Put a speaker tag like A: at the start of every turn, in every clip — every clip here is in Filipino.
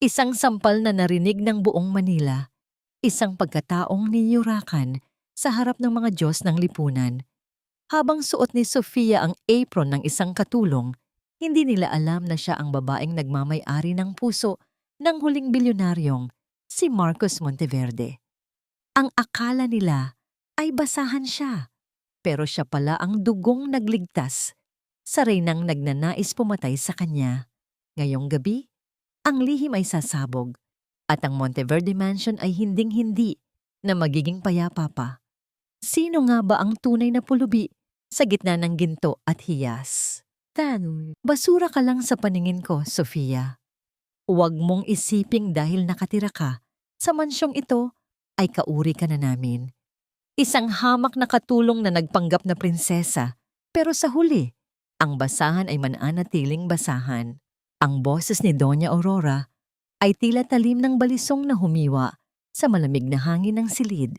A: Isang sampal na narinig ng buong Manila, isang pagkataong niyurakan sa harap ng mga Diyos ng lipunan. Habang suot ni Sofia ang apron ng isang katulong, hindi nila alam na siya ang babaeng nagmamay-ari ng puso ng huling bilyonaryong si Marcos Monteverde. Ang akala nila ay basahan siya, pero siya pala ang dugong nagligtas sa reynang nagnanais pumatay sa kanya. Ngayong gabi, ang lihim ay sasabog at ang Monteverde Mansion ay hinding-hindi na magiging payapa pa. Sino nga ba ang tunay na pulubi sa gitna ng ginto at hiyas? Basura ka lang sa paningin ko, Sofia. Huwag mong isiping dahil nakatira ka sa mansyong ito ay kauri ka na namin. Isang hamak na katulong na nagpanggap na prinsesa, pero sa huli, ang basahan ay mananatiling basahan. Ang boses ni Doña Aurora ay tila talim ng balisong na humiwa sa malamig na hangin ng silid.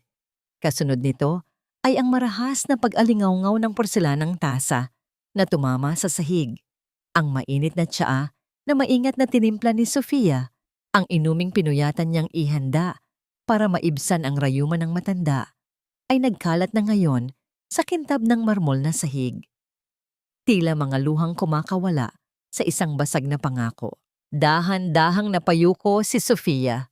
A: Kasunod nito ay ang marahas na pag-alingawngaw ng porselanang tasa na tumama sa sahig. Ang mainit na tsaa na maingat na tinimpla ni Sofia, ang inuming pinuyatan niyang ihanda para maibsan ang rayuman ng matanda, ay nagkalat na ngayon sa kintab ng marmol na sahig. Tila mga luhang kumakawala sa isang basag na pangako. Dahan-dahang napayuko si Sofia.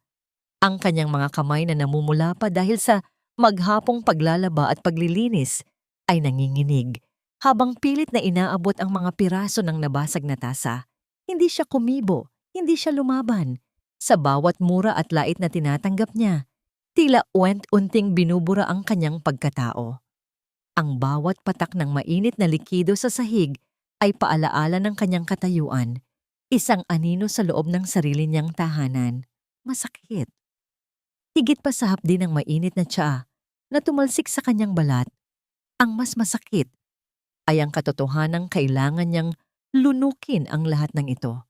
A: Ang kanyang mga kamay na namumula pa dahil sa maghapong paglalaba at paglilinis ay nanginginig habang pilit na inaabot ang mga piraso ng nabasag na tasa. Hindi siya kumibo, hindi siya lumaban. Sa bawat mura at lait na tinatanggap niya, tila unting binubura ang kanyang pagkatao. Ang bawat patak ng mainit na likido sa sahig ay paalaala ng kanyang katayuan, isang anino sa loob ng sarili niyang tahanan. Masakit. Higit pa sa hapdi ng mainit na tsaa na tumalsik sa kanyang balat, ang mas masakit ay ang katotohanang kailangan niyang lunukin ang lahat ng ito.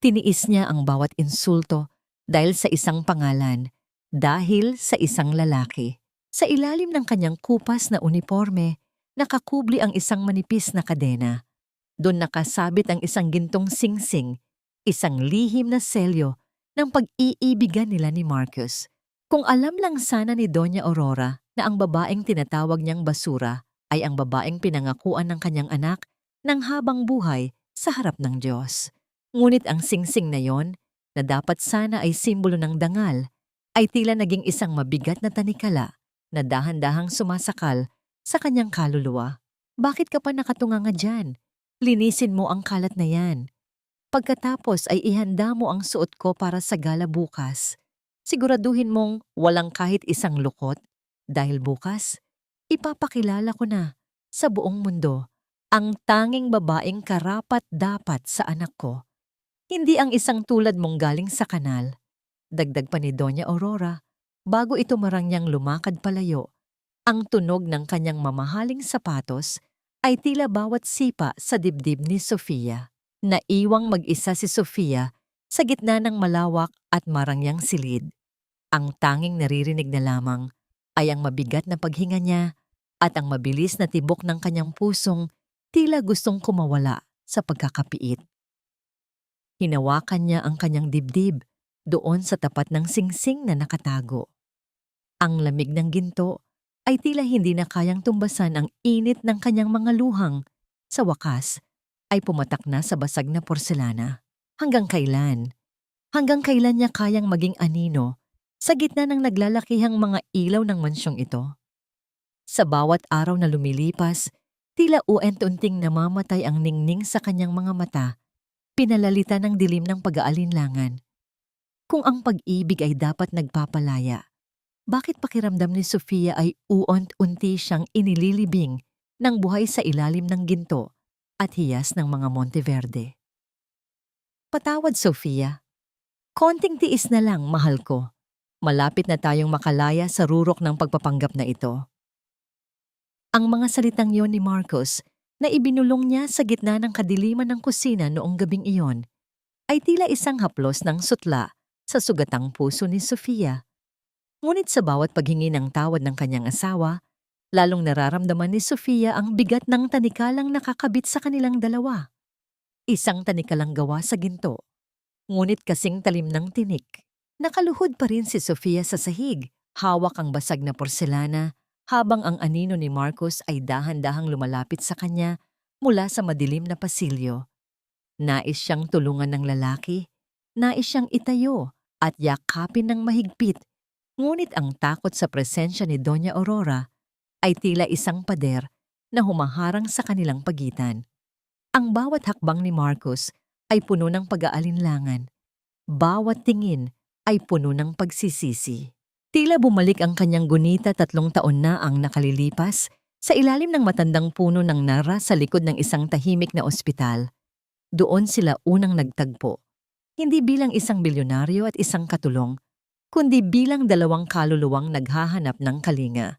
A: Tiniis niya ang bawat insulto dahil sa isang pangalan, dahil sa isang lalaki. Sa ilalim ng kanyang kupas na uniforme, nakakubli ang isang manipis na kadena. Doon nakasabit ang isang gintong singsing, isang lihim na selyo ng pag-iibigan nila ni Marcos. Kung alam lang sana ni Doña Aurora na ang babaeng tinatawag niyang basura ay ang babaeng pinangakuan ng kanyang anak ng habang buhay sa harap ng Diyos. Ngunit ang singsing na yon, na dapat sana ay simbolo ng dangal, ay tila naging isang mabigat na tanikala na dahan-dahang sumasakal sa kanyang kaluluwa. Bakit ka pa nakatunganga dyan? Linisin mo ang kalat na yan. Pagkatapos ay ihanda mo ang suot ko para sa gala bukas. Siguraduhin mong walang kahit isang lukot dahil bukas, ipapakilala ko na sa buong mundo ang tanging babaeng karapat-dapat sa anak ko. Hindi ang isang tulad mong galing sa kanal. Dagdag pa ni Doña Aurora, bago ito marangyang lumakad palayo. Ang tunog ng kanyang mamahaling sapatos ay tila bawat sipa sa dibdib ni Sofia. Naiwang mag-isa si Sofia sa gitna ng malawak at marangyang silid. Ang tanging naririnig na lamang ay ang mabigat na paghinga niya at ang mabilis na tibok ng kanyang pusong tila gustong kumawala sa pagkakapiit. Hinawakan niya ang kanyang dibdib doon sa tapat ng singsing na nakatago. Ang lamig ng ginto ay tila hindi na kayang tumbasan ang init ng kanyang mga luhang. Sa wakas, ay pumatak na sa basag na porselana. Hanggang kailan? Hanggang kailan niya kayang maging anino sa gitna ng naglalakihang mga ilaw ng mansyong ito? Sa bawat araw na lumilipas, tila unti-unting namamatay ang ningning sa kanyang mga mata, pinalalitan ng dilim ng pag-aalinlangan. Kung ang pag-ibig ay dapat nagpapalaya, bakit pakiramdam ni Sofia ay unti siyang inililibing ng buhay sa ilalim ng ginto at hiyas ng mga Monteverde? Patawad, Sofia. Konting tiis na lang, mahal ko. Malapit na tayong makalaya sa rurok ng pagpapanggap na ito. Ang mga salitang yon ni Marcos na ibinulong niya sa gitna ng kadiliman ng kusina noong gabing iyon ay tila isang haplos ng sutla sa sugatang puso ni Sofia. Ngunit sa bawat paghingi ng tawad ng kanyang asawa, lalong nararamdaman ni Sofia ang bigat ng tanikalang nakakabit sa kanilang dalawa. Isang tanikalang gawa sa ginto. ngunit kasing talim ng tinik. Nakaluhod pa rin si Sofia sa sahig, hawak ang basag na porselana, habang ang anino ni Marcos ay dahan-dahang lumalapit sa kanya mula sa madilim na pasilyo. Nais siyang tulungan ng lalaki, nais siyang itayo at yakapin ng mahigpit, ngunit ang takot sa presensya ni Doña Aurora ay tila isang pader na humaharang sa kanilang pagitan. Ang bawat hakbang ni Marcos ay puno ng pag-aalinlangan. Bawat tingin ay puno ng pagsisisi. Tila bumalik ang kanyang gunita 3 taon na ang nakalilipas sa ilalim ng matandang puno ng nara sa likod ng isang tahimik na ospital. Doon sila unang nagtagpo. Hindi bilang isang bilyonaryo at isang katulong, kundi bilang 2 kaluluwang naghahanap ng kalinga.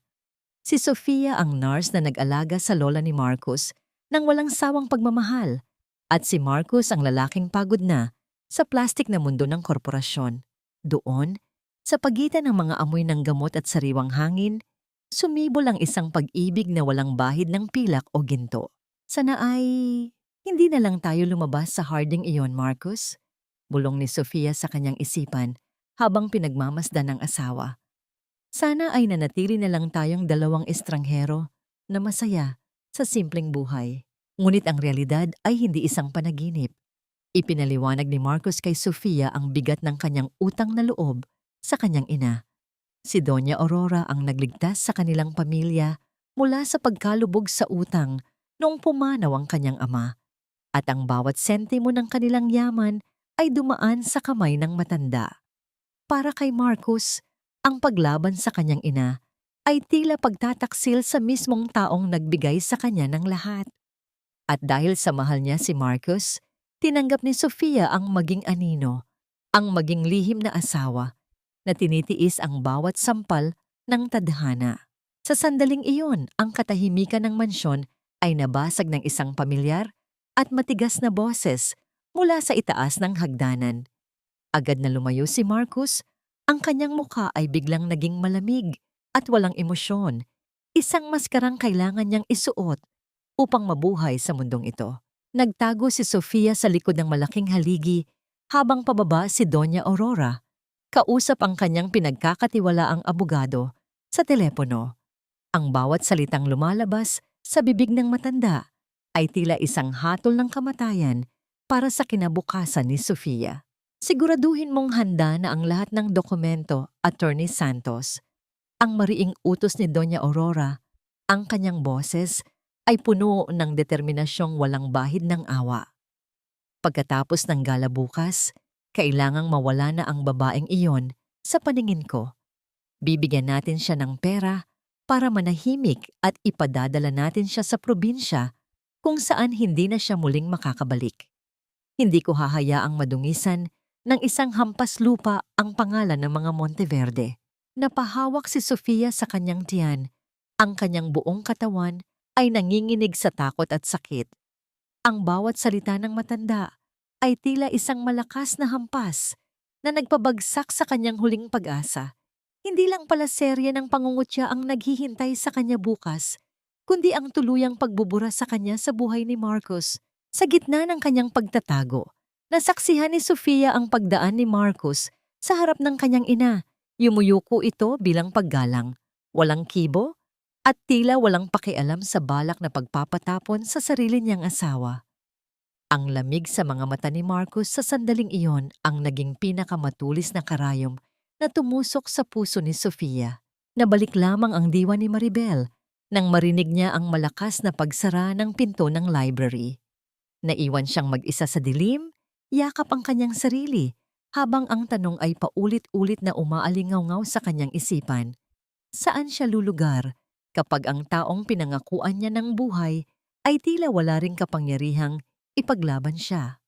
A: Si Sofia ang nurse na nag-alaga sa lola ni Marcos nang walang sawang pagmamahal, at si Marcos ang lalaking pagod na sa plastik na mundo ng korporasyon. Doon, sa pagitan ng mga amoy ng gamot at sariwang hangin, sumibol ang isang pag-ibig na walang bahid ng pilak o ginto. Sana ay hindi na lang tayo lumabas sa harding iyon, Marcos? Bulong ni Sofia sa kanyang isipan habang pinagmamasdan ng asawa. Sana ay nanatili na lang tayong 2 estranghero na masaya sa simpleng buhay. Ngunit ang realidad ay hindi isang panaginip. Ipinaliwanag ni Marcos kay Sofia ang bigat ng kanyang utang na loob sa kanyang ina. Si Doña Aurora ang nagligtas sa kanilang pamilya mula sa pagkalubog sa utang noong pumanaw ang kanyang ama. At ang bawat sentimo ng kanilang yaman ay dumaan sa kamay ng matanda. Para kay Marcos, ang paglaban sa kanyang ina ay tila pagtataksil sa mismong taong nagbigay sa kanya ng lahat. At dahil sa mahal niya si Marcos, tinanggap ni Sofia ang maging anino, ang maging lihim na asawa, na tinitiis ang bawat sampal ng tadhana. Sa sandaling iyon, ang katahimikan ng mansyon ay nabasag ng isang pamilyar at matigas na boses mula sa itaas ng hagdanan. Agad na lumayo si Marcos, ang kanyang mukha ay biglang naging malamig at walang emosyon, isang maskarang kailangan niyang isuot upang mabuhay sa mundong ito. Nagtago si Sofia sa likod ng malaking haligi habang pababa si Doña Aurora. Kausap ang kanyang pinagkakatiwalaang abogado sa telepono. Ang bawat salitang lumalabas sa bibig ng matanda ay tila isang hatol ng kamatayan para sa kinabukasan ni Sofia. Siguraduhin mong handa na ang lahat ng dokumento, Attorney Santos. Ang mariing utos ni Doña Aurora, ang kanyang boses, ay puno ng determinasyong walang bahid ng awa. Pagkatapos ng gala bukas, kailangang mawala na ang babaeng iyon sa paningin ko. Bibigyan natin siya ng pera para manahimik at ipadadala natin siya sa probinsya kung saan hindi na siya muling makakabalik. Hindi ko hahayaang madungisan ng isang hampas lupa ang pangalan ng mga Monteverde. Napahawak si Sofia sa kanyang tiyan. Ang kanyang buong katawan ay nanginginig sa takot at sakit. Ang bawat salita ng matanda ay tila isang malakas na hampas na nagpabagsak sa kanyang huling pag-asa. Hindi lang pala serye ng pangungutya ang naghihintay sa kanya bukas, kundi ang tuluyang pagbubura sa kanya sa buhay ni Marcos. Sa gitna ng kanyang pagtatago, nasaksihan ni Sofia ang pagdaan ni Marcos sa harap ng kanyang ina. Yumuyuko ito bilang paggalang, walang kibo, at tila walang pakialam sa balak na pagpapatapon sa sarili niyang asawa. Ang lamig sa mga mata ni Marcos sa sandaling iyon ang naging pinakamatulis na karayom na tumusok sa puso ni Sofia. Nabalik lamang ang diwa ni Maribel nang marinig niya ang malakas na pagsara ng pinto ng library. Naiwan siyang mag-isa sa dilim, yakap ang kanyang sarili, habang ang tanong ay paulit-ulit na umaalingaw-ngaw sa kanyang isipan. Saan siya lulugar kapag ang taong pinangakuan niya ng buhay ay tila wala ring kapangyarihang ipaglaban siya?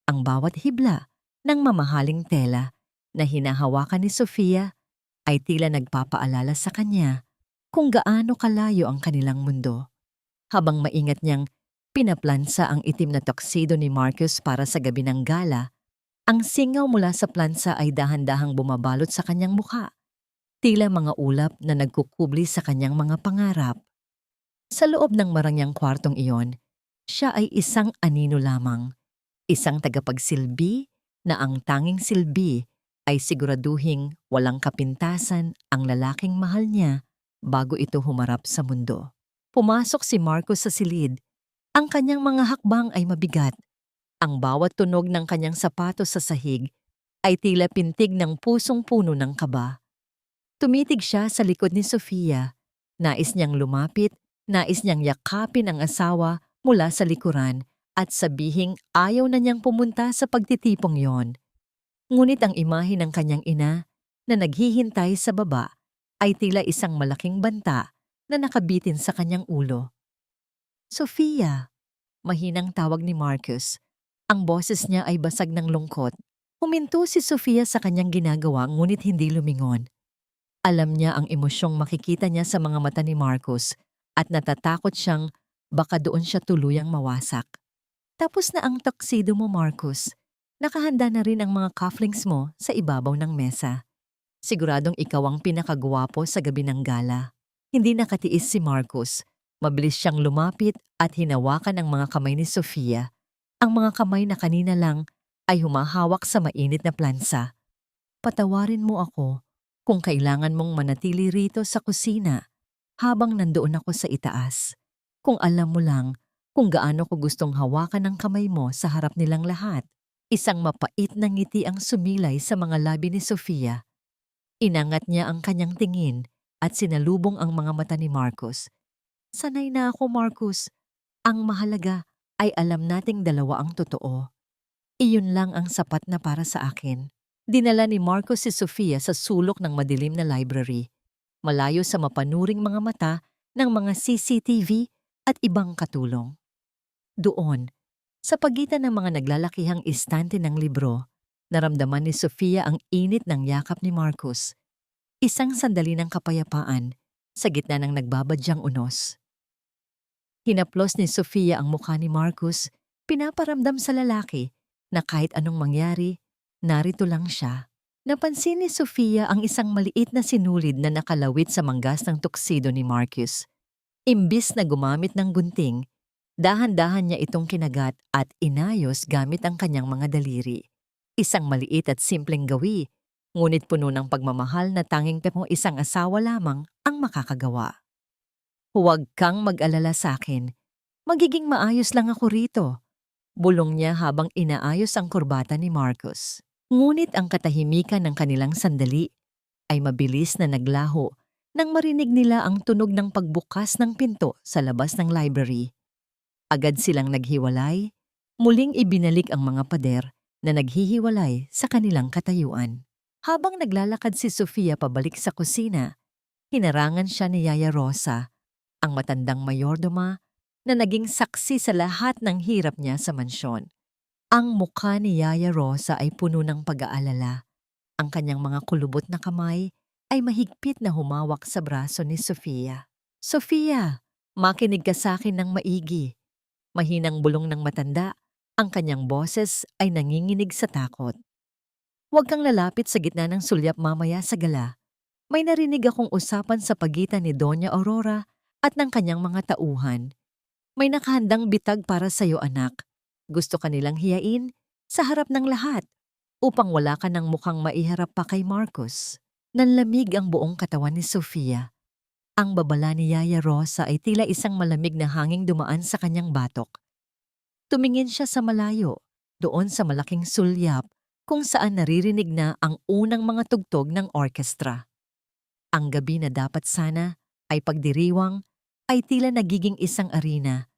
A: Ang bawat hibla ng mamahaling tela na hinahawakan ni Sofia ay tila nagpapaalala sa kanya kung gaano kalayo ang kanilang mundo. Habang maingat niyang pinaplansa ang itim na tuxedo ni Marcos para sa gabi ng gala, ang singaw mula sa plansa ay dahan-dahang bumabalot sa kanyang mukha, tila mga ulap na nagkukubli sa kanyang mga pangarap. Sa loob ng marangyang kwartong iyon, siya ay isang anino lamang, Isang tagapagsilbi na ang tanging silbi ay siguraduhing walang kapintasan ang lalaking mahal niya bago ito humarap sa mundo. Pumasok si Marcos sa silid. Ang kanyang mga hakbang ay mabigat. Ang bawat tunog ng kanyang sapatos sa sahig ay tila pintig ng pusong puno ng kaba. Tumitig siya sa likod ni Sofia. Nais niyang lumapit, nais niyang yakapin ang asawa mula sa likuran at sabihing ayaw na niyang pumunta sa pagtitipong yon. Ngunit ang imahe ng kanyang ina na naghihintay sa baba ay tila isang malaking banta na nakabitin sa kanyang ulo. "Sofia," mahinang tawag ni Marcos. Ang boses niya ay basag ng lungkot. Huminto si Sofia sa kanyang ginagawa ngunit hindi lumingon. Alam niya ang emosyong makikita niya sa mga mata ni Marcos at natatakot siyang baka doon siya tuluyang mawasak. "Tapos na ang tuxedo mo, Marcos. Nakahanda na rin ang mga cufflinks mo sa ibabaw ng mesa. Siguradong ikaw ang pinakagwapo sa gabi ng gala." Hindi nakatiis si Marcos. Mabilis siyang lumapit at hinawakan ang mga kamay ni Sofia. Ang mga kamay na kanina lang ay humahawak sa mainit na plansa. "Patawarin mo ako kung kailangan mong manatili rito sa kusina habang nandoon ako sa itaas. Kung alam mo lang kung gaano ko gustong hawakan ang kamay mo sa harap nilang lahat." Isang mapait na ngiti ang sumilay sa mga labi ni Sofia. Inangat niya ang kanyang tingin at sinalubong ang mga mata ni Marcos. "Sanay na ako, Marcos. Ang mahalaga ay alam nating dalawa ang totoo. Iyon lang ang sapat na para sa akin." Dinala ni Marcos si Sofia sa sulok ng madilim na library, malayo sa mapanuring mga mata ng mga CCTV at ibang katulong. Doon, sa pagitan ng mga naglalakihang istante ng libro, naramdaman ni Sofia ang init ng yakap ni Marcos. Isang sandali ng kapayapaan sa gitna ng nagbabadyang unos. Hinaplos ni Sofia ang mukha ni Marcos, pinaparamdam sa lalaki na kahit anong mangyari, narito lang siya. Napansin ni Sofia ang isang maliit na sinulid na nakalawit sa manggas ng tuxedo ni Marcos. Imbis na gumamit ng gunting, dahan-dahan niya itong kinagat at inayos gamit ang kanyang mga daliri. Isang maliit at simpleng gawi, ngunit puno ng pagmamahal na tanging isang asawa lamang ang makakagawa. "Huwag kang mag-alala sa akin. Magiging maayos lang ako rito," bulong niya habang inaayos ang kurbata ni Marcos. Ngunit ang katahimikan ng kanilang sandali ay mabilis na naglaho nang marinig nila ang tunog ng pagbukas ng pinto sa labas ng library. Agad silang naghiwalay, muling ibinalik ang mga pader na naghihiwalay sa kanilang katayuan. Habang naglalakad si Sofia pabalik sa kusina, hinarangan siya ni Yaya Rosa, ang matandang mayordoma na naging saksi sa lahat ng hirap niya sa mansyon. Ang mukha ni Yaya Rosa ay puno ng pag-aalala. Ang kanyang mga kulubot na kamay ay mahigpit na humawak sa braso ni Sofia. "Sofia, makinig ka sa akin ng maigi." Mahinang bulong ng matanda, ang kanyang boses ay nanginginig sa takot. "Huwag kang lalapit sa gitna ng sulyap mamaya sa gala. May narinig akong usapan sa pagitan ni Doña Aurora at ng kanyang mga tauhan. May nakahandang bitag para sa'yo, anak. Gusto ka nilang hiyain sa harap ng lahat upang wala ka ng mukhang maiharap pa kay Marcos." Nanlamig ang buong katawan ni Sofia. Ang babala ni Yaya Rosa ay tila isang malamig na hanging dumaan sa kanyang batok. Tumingin siya sa malayo, doon sa malaking sulyap kung saan naririnig na ang unang mga tugtog ng orkestra. Ang gabi na dapat sana ay pagdiriwang ay tila nagiging isang arena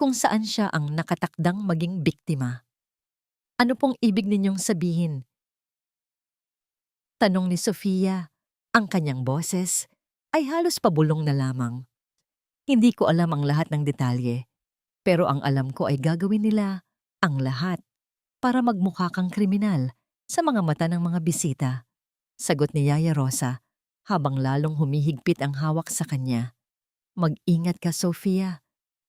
A: kung saan siya ang nakatakdang maging biktima. "Ano pong ibig ninyong sabihin?" tanong ni Sofia. Ang kanyang boses ay halos pabulong na lamang. "Hindi ko alam ang lahat ng detalye, pero ang alam ko ay gagawin nila ang lahat para magmukha kang kriminal sa mga mata ng mga bisita," sagot ni Yaya Rosa habang lalong humihigpit ang hawak sa kanya. "Mag-ingat ka, Sofia.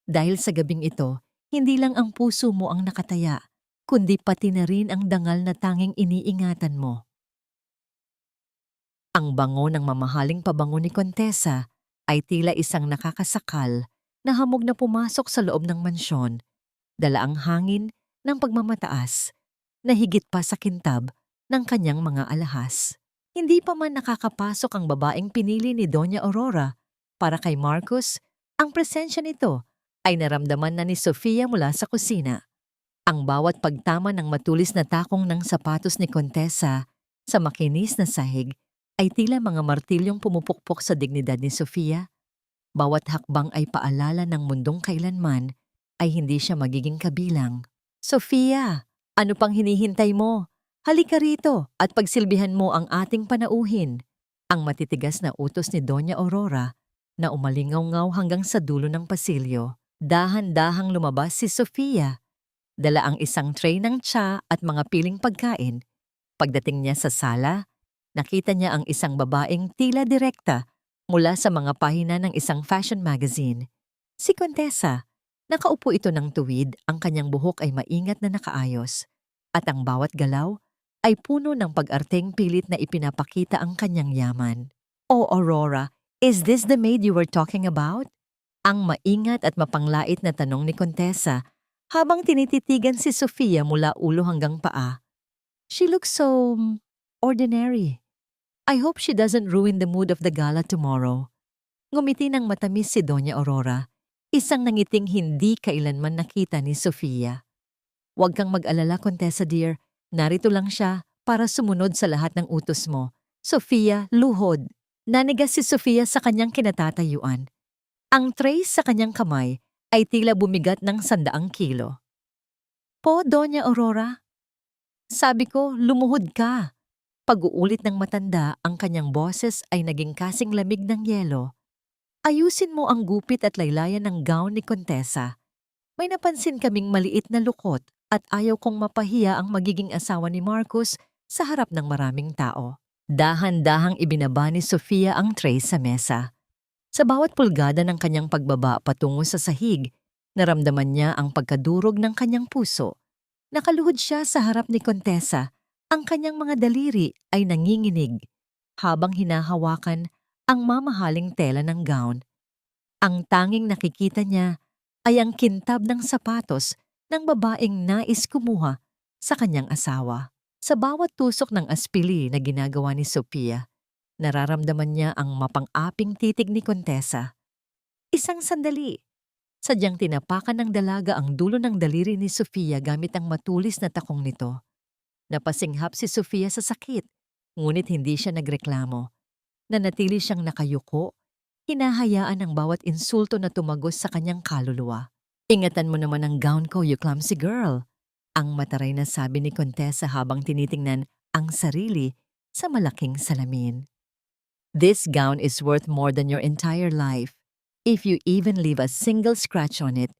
A: Dahil sa gabing ito, hindi lang ang puso mo ang nakataya, kundi pati na rin ang dangal na tanging iniingatan mo." Ang bango ng mamahaling pabango ni Kontesa ay tila isang nakakasakal na hamog na pumasok sa loob ng mansyon, dala ang hangin ng pagmamataas na higit pa sa kintab ng kanyang mga alahas. Hindi pa man nakakapasok ang babaeng pinili ni Doña Aurora para kay Marcos, ang presensya nito ay naramdaman na ni Sofia mula sa kusina. Ang bawat pagtama ng matulis na takong ng sapatos ni Kontesa sa makinis na sahig ay tila mga martilyong pumupukpok sa dignidad ni Sofia. Bawat hakbang ay paalala ng mundong kailanman ay hindi siya magiging kabilang. Sofia, ano pang hinihintay mo? Halika rito at pagsilbihan mo ang ating panauhin. Ang matitigas na utos ni Doña Aurora na umalingaw-ngaw hanggang sa dulo ng pasilyo. Dahan-dahang lumabas si Sofia. Dala ang isang tray ng tsa at mga piling pagkain. Pagdating niya sa sala, nakita niya ang isang babaeng tila direkta mula sa mga pahina ng isang fashion magazine. Si Kontesa, nakaupo ito ng tuwid, ang kanyang buhok ay maingat na nakaayos, at ang bawat galaw ay puno ng pag-arteng pilit na ipinapakita ang kanyang yaman. "Oh, Aurora, is this the maid you were talking about?" Ang maingat at mapanglait na tanong ni Kontesa habang tinititigan si Sofia mula ulo hanggang paa. "She looks so ordinary. I hope she doesn't ruin the mood of the gala tomorrow." Ngumiti ng matamis si Doña Aurora, isang nangiting hindi kailanman nakita ni Sofia. "Huwag kang mag-alala, Kontesa dear. Narito lang siya para sumunod sa lahat ng utos mo." Sofia, luhod. Nanigas si Sofia sa kanyang kinatatayuan. Ang tray sa kanyang kamay ay tila bumigat ng 100 kilo. "Po, Doña Aurora?" "Sabi ko, lumuhod ka." Pag-uulit ng matanda, ang kanyang boses ay naging kasing lamig ng yelo. "Ayusin mo ang gupit at laylayan ng gown ni Kontesa. May napansin kaming maliit na lukot at ayaw kong mapahiya ang magiging asawa ni Marcos sa harap ng maraming tao." Dahan-dahang ibinaba ni Sofia ang tray sa mesa. Sa bawat pulgada ng kanyang pagbaba patungo sa sahig, naramdaman niya ang pagkadurog ng kanyang puso. Nakaluhod siya sa harap ni Kontesa. Ang kanyang mga daliri ay nanginginig habang hinahawakan ang mamahaling tela ng gown. Ang tanging nakikita niya ay ang kintab ng sapatos ng babaeng nais kumuha sa kanyang asawa. Sa bawat tusok ng aspili na ginagawa ni Sofia, nararamdaman niya ang mapang-aping titig ni Kontesa. Isang sandali, sadyang tinapakan ng dalaga ang dulo ng daliri ni Sofia gamit ang matulis na takong nito. Napasinghap si Sofia sa sakit, ngunit hindi siya nagreklamo. Nanatili siyang nakayuko, hinahayaan ang bawat insulto na tumagos sa kanyang kaluluwa. "Ingatan mo naman ang gown ko, you clumsy girl," ang mataray na sabi ni Kontesa habang tinitingnan ang sarili sa malaking salamin. "This gown is worth more than your entire life. If you even leave a single scratch on it,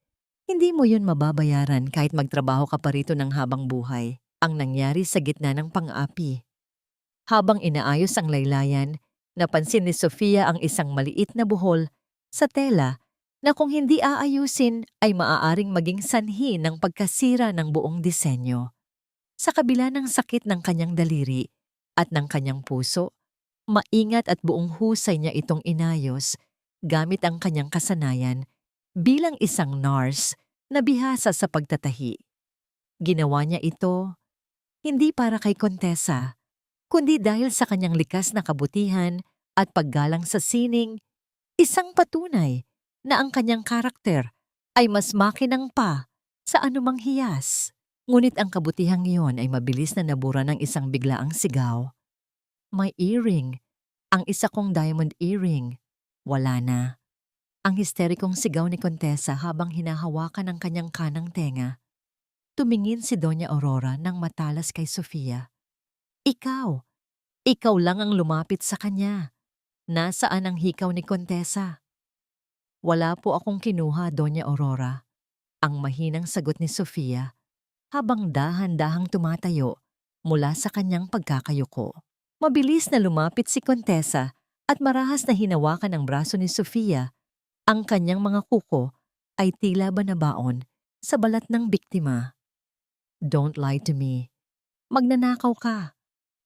A: hindi mo yun mababayaran kahit magtrabaho ka pa rito ng habang buhay." Ang nangyari sa gitna ng pang-api. Habang inaayos ang laylayan, napansin ni Sofia ang isang maliit na buhol sa tela na kung hindi aayusin ay maaaring maging sanhi ng pagkasira ng buong disenyo. Sa kabila ng sakit ng kanyang daliri at ng kanyang puso, maingat at buong husay niya itong inayos gamit ang kanyang kasanayan bilang isang nurse na bihasa sa pagtatahi. Ginawa niya ito hindi para kay Kontesa, kundi dahil sa kanyang likas na kabutihan at paggalang sa sining, isang patunay na ang kanyang karakter ay mas makinang pa sa anumang hiyas. Ngunit ang kabutihang iyon ay mabilis na nabura ng isang biglaang sigaw. "My earring, ang isa kong diamond earring, wala na." Ang histerikong sigaw ni Kontesa habang hinahawakan ang kanyang kanang tenga. Tumingin si Doña Aurora ng matalas kay Sofia. Ikaw lang ang lumapit sa kanya. Nasaan ang hikaw ni Kontesa?" "Wala po akong kinuha, Doña Aurora." Ang mahinang sagot ni Sofia habang dahan-dahang tumatayo mula sa kanyang pagkakayuko. Mabilis na lumapit si Kontesa at marahas na hinawakan ang braso ni Sofia. Ang kanyang mga kuko ay tila ba nabaon sa balat ng biktima. "Don't lie to me. Magnanakaw ka."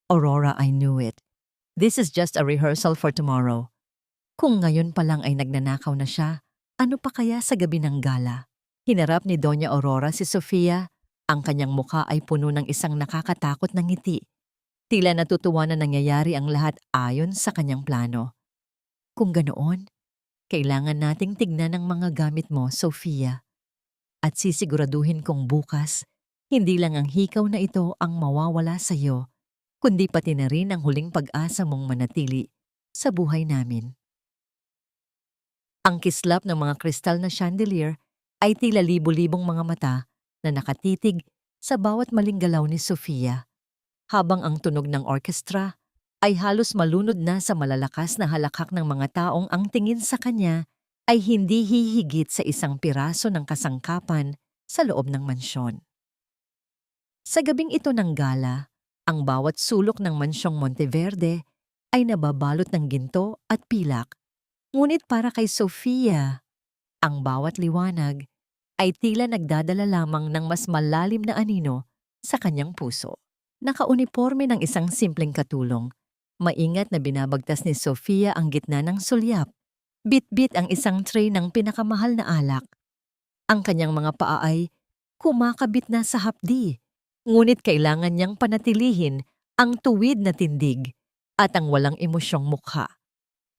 A: "Aurora, I knew it. This is just a rehearsal for tomorrow." Kung ngayon pa lang ay nagnanakaw na siya, ano pa kaya sa gabi ng gala? Hinarap ni Doña Aurora si Sofia Ang kanyang mukha ay puno ng isang nakakatakot na ngiti. Tila natutuwa na nangyayari ang lahat ayon sa kanyang plano. Kung ganoon, kailangan nating tignan ang mga gamit mo, Sofia. At sisiguraduhin kong bukas, hindi lang ang hikaw na ito ang mawawala sa iyo, kundi pati na rin ang huling pag-asa mong manatili sa buhay namin. Ang kislap ng mga kristal na chandelier ay tila libo-libong mga mata na nakatitig sa bawat maling galaw ni Sofia, habang ang tunog ng orkestra ay halos malunod na sa malalakas na halakhak ng mga taong ang tingin sa kanya ay hindi hihigit sa isang piraso ng kasangkapan sa loob ng mansyon. Sa gabing ito ng gala, ang bawat sulok ng mansyong Monteverde ay nababalot ng ginto at pilak. Ngunit para kay Sofia, ang bawat liwanag ay tila nagdadala lamang ng mas malalim na anino sa kanyang puso. Nakauniporme ng isang simpleng katulong. Maingat na binabagtas ni Sofia ang gitna ng sulyap. Bit-bit ang isang tray ng pinakamahal na alak. Ang kanyang mga paa ay kumakabit na sa hapdi. Ngunit kailangan niyang panatilihin ang tuwid na tindig at ang walang emosyong mukha.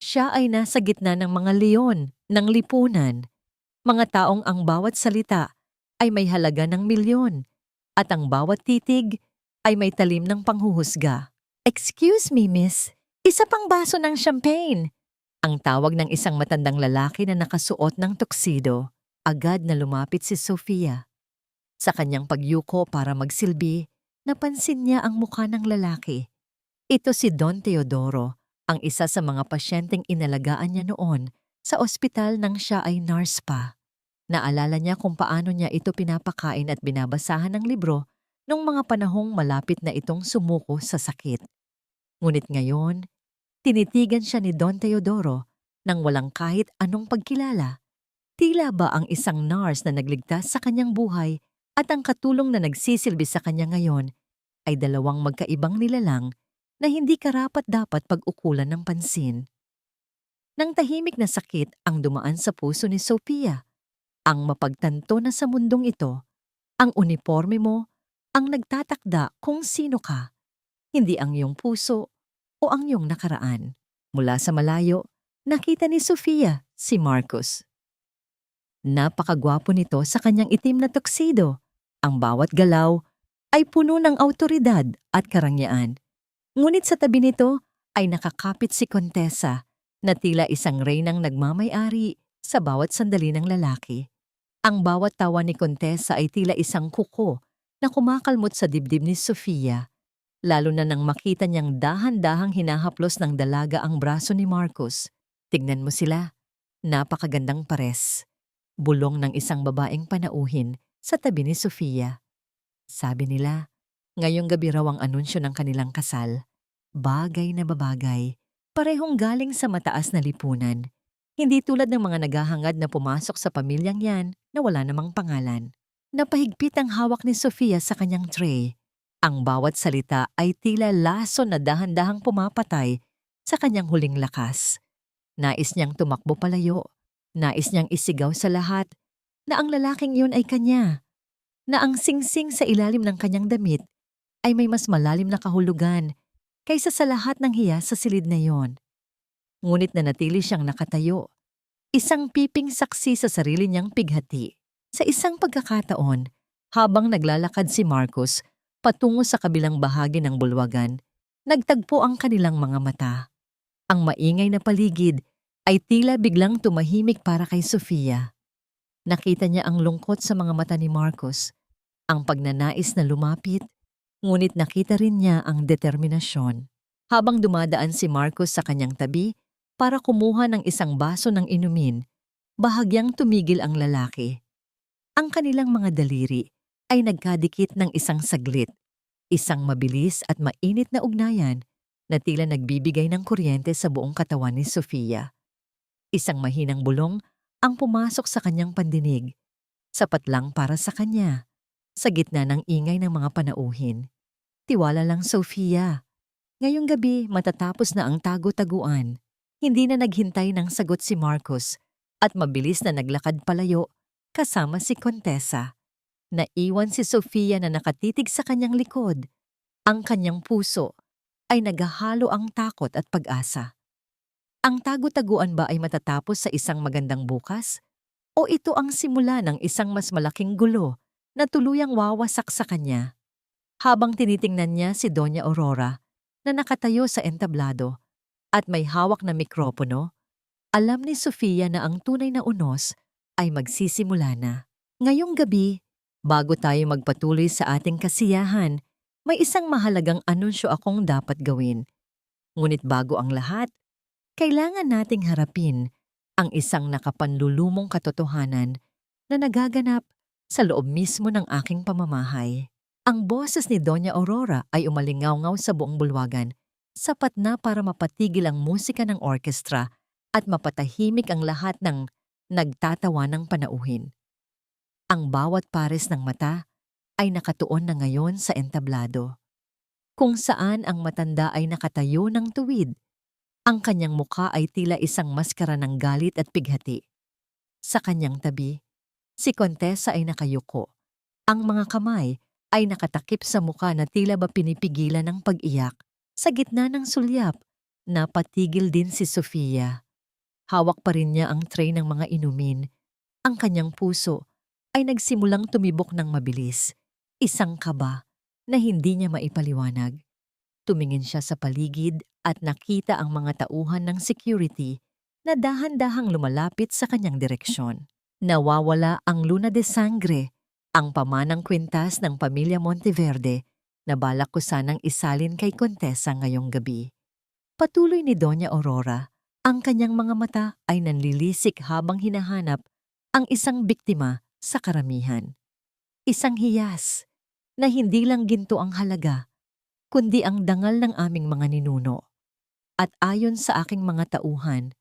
A: Siya ay nasa gitna ng mga leon, ng lipunan. Mga taong ang bawat salita ay may halaga ng milyon at ang bawat titig ay may talim ng panghuhusga. "Excuse me, miss. Isa pang baso ng champagne." Ang tawag ng isang matandang lalaki na nakasuot ng tuxedo. Agad na lumapit si Sofia. Sa kanyang pagyuko para magsilbi, napansin niya ang mukha ng lalaki. Ito si Don Teodoro, ang isa sa mga pasyenteng inalagaan niya noon sa ospital nang siya ay nurse pa. Naalala niya kung paano niya ito pinapakain at binabasahan ng libro nung mga panahong malapit na itong sumuko sa sakit. Ngunit ngayon, tinitigan siya ni Don Teodoro nang walang kahit anong pagkilala. Tila ba ang isang nurse na nagligtas sa kanyang buhay at ang katulong na nagsisilbi sa kanya ngayon ay dalawang magkaibang nilalang na hindi karapat-dapat pag-ukulan ng pansin. Nang tahimik na sakit ang dumaan sa puso ni Sofia, ang mapagtanto na sa mundong ito, ang uniforme mo ang nagtatakda kung sino ka, hindi ang iyong puso o ang iyong nakaraan. Mula sa malayo, nakita ni Sofia si Marcos. Napakagwapo nito sa kanyang itim na tuxedo. Ang bawat galaw ay puno ng awtoridad at karangyaan. Ngunit sa tabi nito ay nakakapit si Contessa na tila isang reynang nagmamay-ari sa bawat sandali ng lalaki. Ang bawat tawa ni Contessa ay tila isang kuko na kumakalmot sa dibdib ni Sofia, lalo na nang makita niyang dahan-dahang hinahaplos ng dalaga ang braso ni Marcos. Tignan mo sila, napakagandang pares. Bulong ng isang babaeng panauhin sa tabi ni Sofia. Sabi nila, ngayong gabi raw ang anunsyo ng kanilang kasal. Bagay na babagay, parehong galing sa mataas na lipunan. Hindi tulad ng mga naghahangad na pumasok sa pamilyang yan na wala namang pangalan. Napahigpit ang hawak ni Sofia sa kanyang tray. Ang bawat salita ay tila laso na dahan-dahang pumapatay sa kanyang huling lakas. Nais niyang tumakbo palayo. Nais niyang isigaw sa lahat na ang lalaking iyon ay kanya, na ang singsing sa ilalim ng kanyang damit ay may mas malalim na kahulugan kaysa sa lahat ng hiya sa silid na iyon. Ngunit nanatili siyang nakatayo, isang piping saksi sa sarili niyang pighati. Sa isang pagkakataon, habang naglalakad si Marcos patungo sa kabilang bahagi ng bulwagan, nagtagpo ang kanilang mga mata. Ang maingay na paligid ay tila biglang tumahimik para kay Sofia. Nakita niya ang lungkot sa mga mata ni Marcos, ang pagnanais na lumapit, ngunit nakita rin niya ang determinasyon. Habang dumadaan si Marcos sa kanyang tabi para kumuha ng isang baso ng inumin, bahagyang tumigil ang lalaki. Ang kanilang mga daliri ay nagkadikit ng isang saglit, isang mabilis at mainit na ugnayan na tila nagbibigay ng kuryente sa buong katawan ni Sofia. Isang mahinang bulong ang pumasok sa kanyang pandinig, sapat lang para sa kanya, sa gitna ng ingay ng mga panauhin. Tiwala lang, Sofia. Ngayong gabi matatapos na ang tago-taguan. Hindi na naghintay ng sagot si Marcos at mabilis na naglakad palayo kasama si Contessa. Naiwan si Sofia na nakatitig sa kanyang likod. Ang kanyang puso ay naghahalo ang takot at pag-asa. Ang tagu-taguan ba ay matatapos sa isang magandang bukas? O ito ang simula ng isang mas malaking gulo na tuluyang wawasak sa kanya? Habang tinitingnan niya si Doña Aurora na nakatayo sa entablado at may hawak na mikropono, alam ni Sofia na ang tunay na unos ay magsisimula na. Ngayong gabi, bago tayo magpatuloy sa ating kasiyahan, may isang mahalagang anunsyo akong dapat gawin. Ngunit bago ang lahat, kailangan nating harapin ang isang nakapanlulumong katotohanan na nagaganap sa loob mismo ng aking pamamahay. Ang boses ni Doña Aurora ay umalingaw-ngaw sa buong bulwagan, sapat na para mapatigil ang musika ng orkestra at mapatahimik ang lahat ng nagtatawa ng panauhin. Ang bawat pares ng mata ay nakatuon na ngayon sa entablado, kung saan ang matanda ay nakatayo ng tuwid. Ang kanyang mukha ay tila isang maskara ng galit at pighati. Sa kanyang tabi, si Kontesa ay nakayuko. Ang mga kamay ay nakatakip sa mukha na tila ba pinipigilan ng pag-iyak. Sa gitna ng sulyap, napatigil din si Sofia. Hawak pa rin niya ang tray ng mga inumin. Ang kanyang puso ay nagsimulang tumibok ng mabilis. Isang kaba na hindi niya maipaliwanag. Tumingin siya sa paligid at nakita ang mga tauhan ng security na dahan-dahang lumalapit sa kanyang direksyon. Nawawala ang Luna de Sangre, ang pamanang kwintas ng pamilya Monteverde na balak ko sanang isalin kay Kontesa ngayong gabi. Patuloy ni Doña Aurora, ang kanyang mga mata ay nanlilisik habang hinahanap ang isang biktima sa karamihan. Isang hiyas na hindi lang ginto ang halaga, kundi ang dangal ng aming mga ninuno. At ayon sa aking mga tauhan,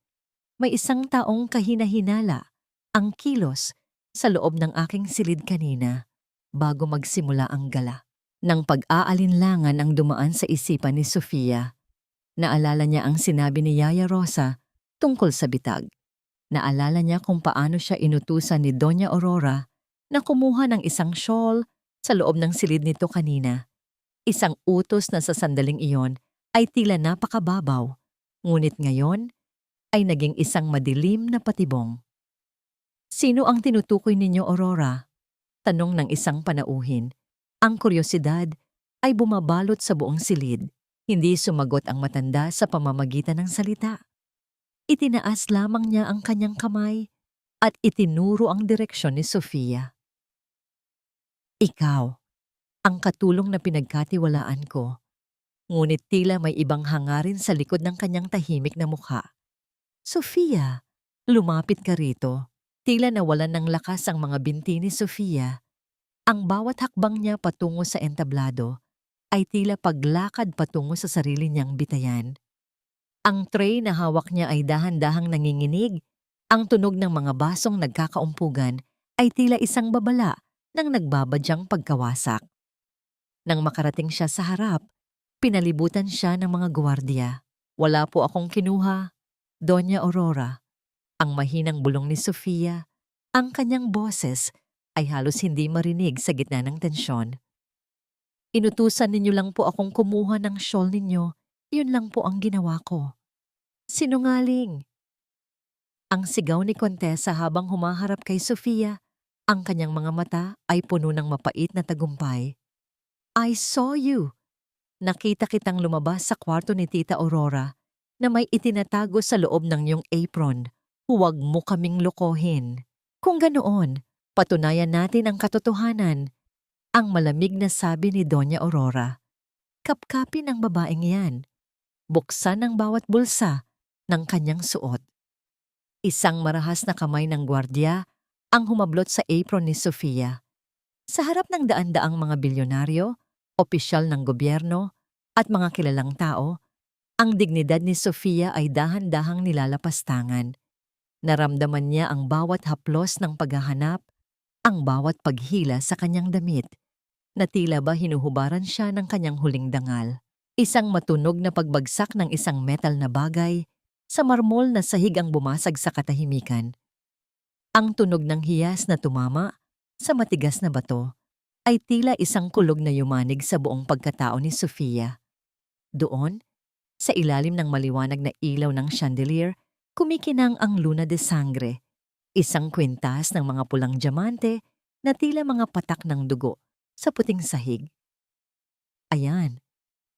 A: may isang taong kahina-hinala ang kilos sa loob ng aking silid kanina bago magsimula ang gala. Nang pag-aalinlangan ang dumaan sa isipan ni Sofia, naalala niya ang sinabi ni Yaya Rosa tungkol sa bitag. Naalala niya kung paano siya inutusan ni Doña Aurora na kumuha ng isang shawl sa loob ng silid nito kanina. Isang utos na sa sandaling iyon ay tila napakababaw, ngunit ngayon ay naging isang madilim na patibong. Sino ang tinutukoy ninyo, Aurora? Tanong ng isang panauhin. Ang kuryosidad ay bumabalot sa buong silid. Hindi sumagot ang matanda sa pamamagitan ng salita. Itinaas lamang niya ang kanyang kamay at itinuro ang direksyon ni Sofia. Ikaw, ang katulong na pinagkatiwalaan ko. Ngunit tila may ibang hangarin sa likod ng kanyang tahimik na mukha. Sofia, lumapit ka rito. Tila nawalan ng lakas ang mga binti ni Sofia. Ang bawat hakbang niya patungo sa entablado ay tila paglakad patungo sa sarili niyang bitayan. Ang tray na hawak niya ay dahan-dahang nanginginig. Ang tunog ng mga basong nagkakaumpugan ay tila isang babala ng nagbabadyang pagkawasak. Nang makarating siya sa harap, pinalibutan siya ng mga gwardiya. Wala po akong kinuha, Doña Aurora. Ang mahinang bulong ni Sofia, ang kanyang boses ay halos hindi marinig sa gitna ng tensyon. Inutusan ninyo lang po akong kumuha ng shawl ninyo, yun lang po ang ginawa ko. Sinungaling! Ang sigaw ni Kontesa habang humaharap kay Sofia, ang kanyang mga mata ay puno ng mapait na tagumpay. I saw you! Nakita kitang lumabas sa kwarto ni Tita Aurora na may itinatago sa loob ng iyong apron. Huwag mo kaming lokohin. Kung ganoon, patunayan natin ang katotohanan. Ang malamig na sabi ni Doña Aurora. Kapkapin ang babaeng yan. Buksan ang bawat bulsa ng kanyang suot. Isang marahas na kamay ng gwardiya ang humablot sa apron ni Sofia. Sa harap ng daan-daang mga bilyonaryo, opisyal ng gobyerno, at mga kilalang tao, ang dignidad ni Sofia ay dahan-dahang nilalapastangan. Naramdaman niya ang bawat haplos ng paghahanap, ang bawat paghila sa kanyang damit, na tila ba hinuhubaran siya ng kanyang huling dangal. Isang matunog na pagbagsak ng isang metal na bagay sa marmol na sahig ang bumasag sa katahimikan. Ang tunog ng hiyas na tumama sa matigas na bato ay tila isang kulog na yumanig sa buong pagkatao ni Sofia. Doon, sa ilalim ng maliwanag na ilaw ng chandelier, kumikinang ang luna de sangre, isang kwintas ng mga pulang diamante na tila mga patak ng dugo sa puting sahig. Ayan,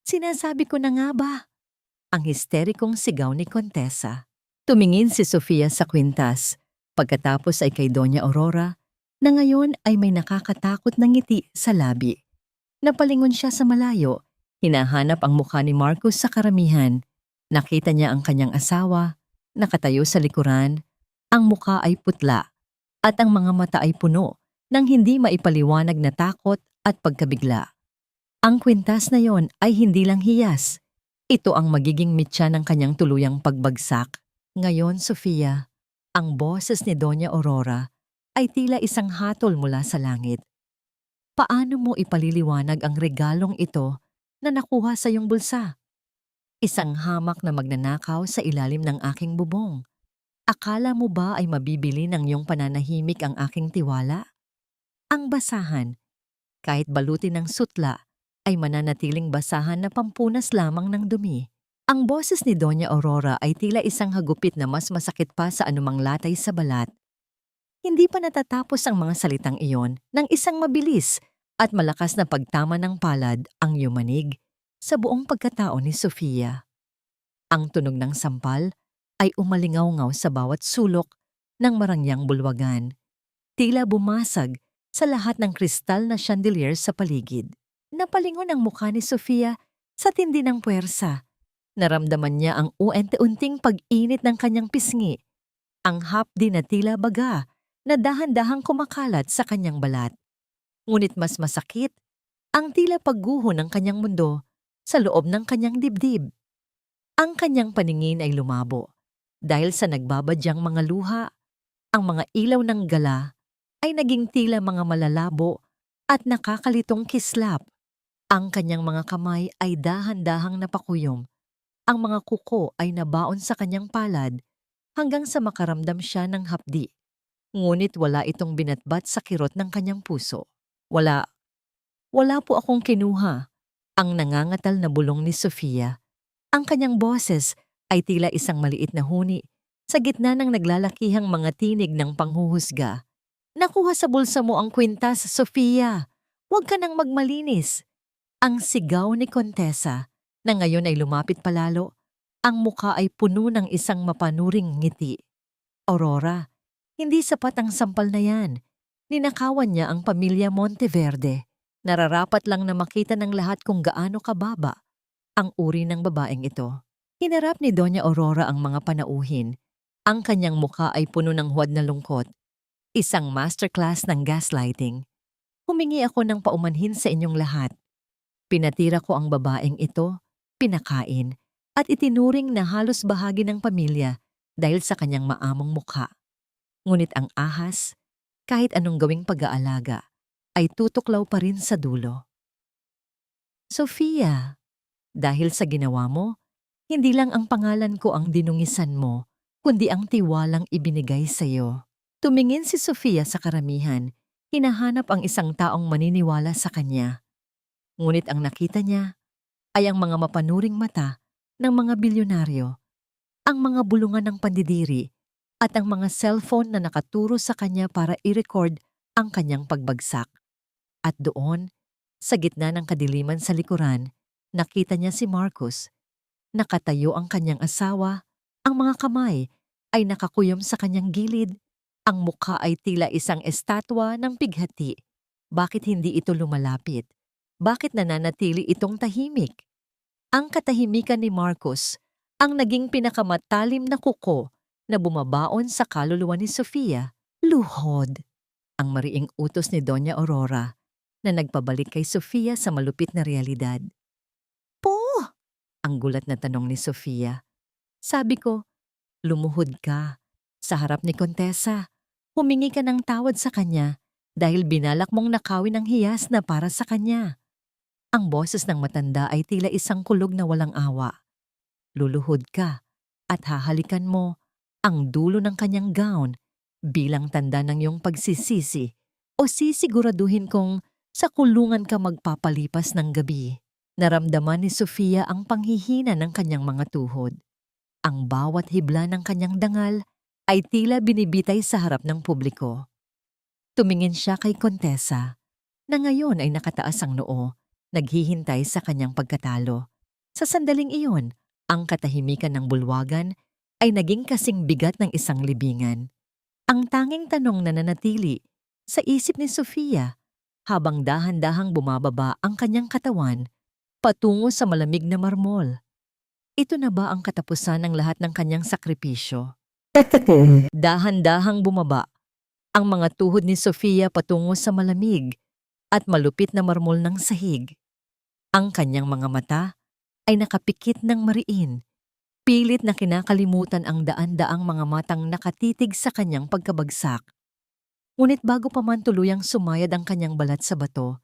A: sinasabi ko na nga ba? Ang histerikong sigaw ni Kontesa. Tumingin si Sofia sa kwintas, pagkatapos ay kay Doña Aurora, na ngayon ay may nakakatakot na ngiti sa labi. Napalingon siya sa malayo, hinahanap ang mukha ni Marcos sa karamihan. Nakita niya ang kanyang asawa, nakatayo sa likuran, ang mukha ay putla, at ang mga mata ay puno ng hindi maipaliwanag na takot at pagkabigla. Ang kwintas na yon ay hindi lang hiyas. Ito ang magiging mitya ng kanyang tuluyang pagbagsak. Ngayon, Sofia, ang boses ni Doña Aurora ay tila isang hatol mula sa langit. Paano mo ipaliliwanag ang regalong ito na nakuha sa iyong bulsa? Isang hamak na magnanakaw sa ilalim ng aking bubong. Akala mo ba ay mabibili ng iyong pananahimik ang aking tiwala? Ang basahan, kahit balutin ng sutla, ay mananatiling basahan na pampunas lamang ng dumi. Ang boses ni Doña Aurora ay tila isang hagupit na mas masakit pa sa anumang latay sa balat. Hindi pa natatapos ang mga salitang iyon nang isang mabilis at malakas na pagtama ng palad ang yumanig sa buong pagkatao ni Sofia. Ang tunog ng sampal ay umalingaw-ngaw sa bawat sulok ng marangyang bulwagan. Tila bumasag sa lahat ng kristal na chandelier sa paligid. Napalingon ang mukha ni Sofia sa tindi ng puwersa. Naramdaman niya ang unti-unting pag-init ng kanyang pisngi, ang hapdi na tila baga na dahan-dahang kumakalat sa kanyang balat. Ngunit mas masakit ang tila pagguho ng kanyang mundo sa loob ng kanyang dibdib. Ang kanyang paningin ay lumabo dahil sa nagbabadyang mga luha. Ang mga ilaw ng gala ay naging tila mga malalabo at nakakalitong kislap. Ang kanyang mga kamay ay dahan-dahang napakuyom. Ang mga kuko ay nabaon sa kanyang palad hanggang sa makaramdam siya ng hapdi. Ngunit wala itong binatbat sa kirot ng kanyang puso. Wala po akong kinuha. Ang nangangatal na bulong ni Sofia. Ang kanyang boses ay tila isang maliit na huni sa gitna ng naglalakihang mga tinig ng panghuhusga. Nakuha sa bulsa mo ang kwintas, Sofia. Huwag ka nang magmalinis. Ang sigaw ni Kontesa na ngayon ay lumapit palalo. Ang muka ay puno ng isang mapanuring ngiti. Aurora, hindi sapat ang sampal na yan. Ninakawan niya ang pamilya Monteverde. Nararapat lang na makita ng lahat kung gaano kababa ang uri ng babaeng ito. Hinarap ni Doña Aurora ang mga panauhin. Ang kanyang muka ay puno ng huwad na lungkot. Isang masterclass ng gaslighting. Humingi ako ng paumanhin sa inyong lahat. Pinatira ko ang babaeng ito, pinakain, at itinuring na halos bahagi ng pamilya dahil sa kanyang maamong mukha. Ngunit ang ahas, kahit anong gawing pag-aalaga, ay tutuklaw pa rin sa dulo. Sofia, dahil sa ginawa mo, hindi lang ang pangalan ko ang dinungisan mo, kundi ang tiwalang ibinigay sa iyo. Tumingin si Sofia sa karamihan, hinahanap ang isang taong maniniwala sa kanya. Ngunit ang nakita niya ay ang mga mapanuring mata ng mga bilyonaryo, ang mga bulungan ng pandidiri, at ang mga cellphone na nakaturo sa kanya para i-record ang kanyang pagbagsak. At doon, sa gitna ng kadiliman sa likuran, nakita niya si Marcos. Nakatayo ang kanyang asawa, ang mga kamay ay nakakuyom sa kanyang gilid, ang mukha ay tila isang estatwa ng pighati. Bakit hindi ito lumalapit? Bakit nananatili itong tahimik? Ang katahimikan ni Marcos ang naging pinakamatalim na kuko na bumabaon sa kaluluwa ni Sofia. Luhod. Ang mariing utos ni Doña Aurora na nagpabalik kay Sofia sa malupit na realidad. Po! Ang gulat na tanong ni Sofia. Sabi ko, lumuhod ka. Sa harap ni Kontesa, humingi ka ng tawad sa kanya dahil binalak mong nakawin ang hiyas na para sa kanya. Ang boses ng matanda ay tila isang kulog na walang awa. Luluhod ka at hahalikan mo ang dulo ng kanyang gown bilang tanda ng iyong pagsisisi o sisiguraduhin kong Sa kulungan ka magpapalipas ng gabi. Naramdaman ni Sofia ang panghihina ng kanyang mga tuhod. Ang bawat hibla ng kanyang dangal ay tila binibitay sa harap ng publiko. Tumingin siya kay Kontesa, na ngayon ay nakataas ang noo, naghihintay sa kanyang pagkatalo. Sa sandaling iyon, ang katahimikan ng bulwagan ay naging kasing bigat ng isang libingan. Ang tanging tanong na nanatili sa isip ni Sofia habang dahan-dahang bumababa ang kanyang katawan patungo sa malamig na marmol. Ito na ba ang katapusan ng lahat ng kanyang sakripisyo? Dahan-dahang bumaba ang mga tuhod ni Sofia patungo sa malamig at malupit na marmol ng sahig. Ang kanyang mga mata ay nakapikit ng mariin, pilit na kinakalimutan ang daan-daang mga matang nakatitig sa kanyang pagkabagsak. Ngunit bago pa man tuluyang sumayad ang kanyang balat sa bato,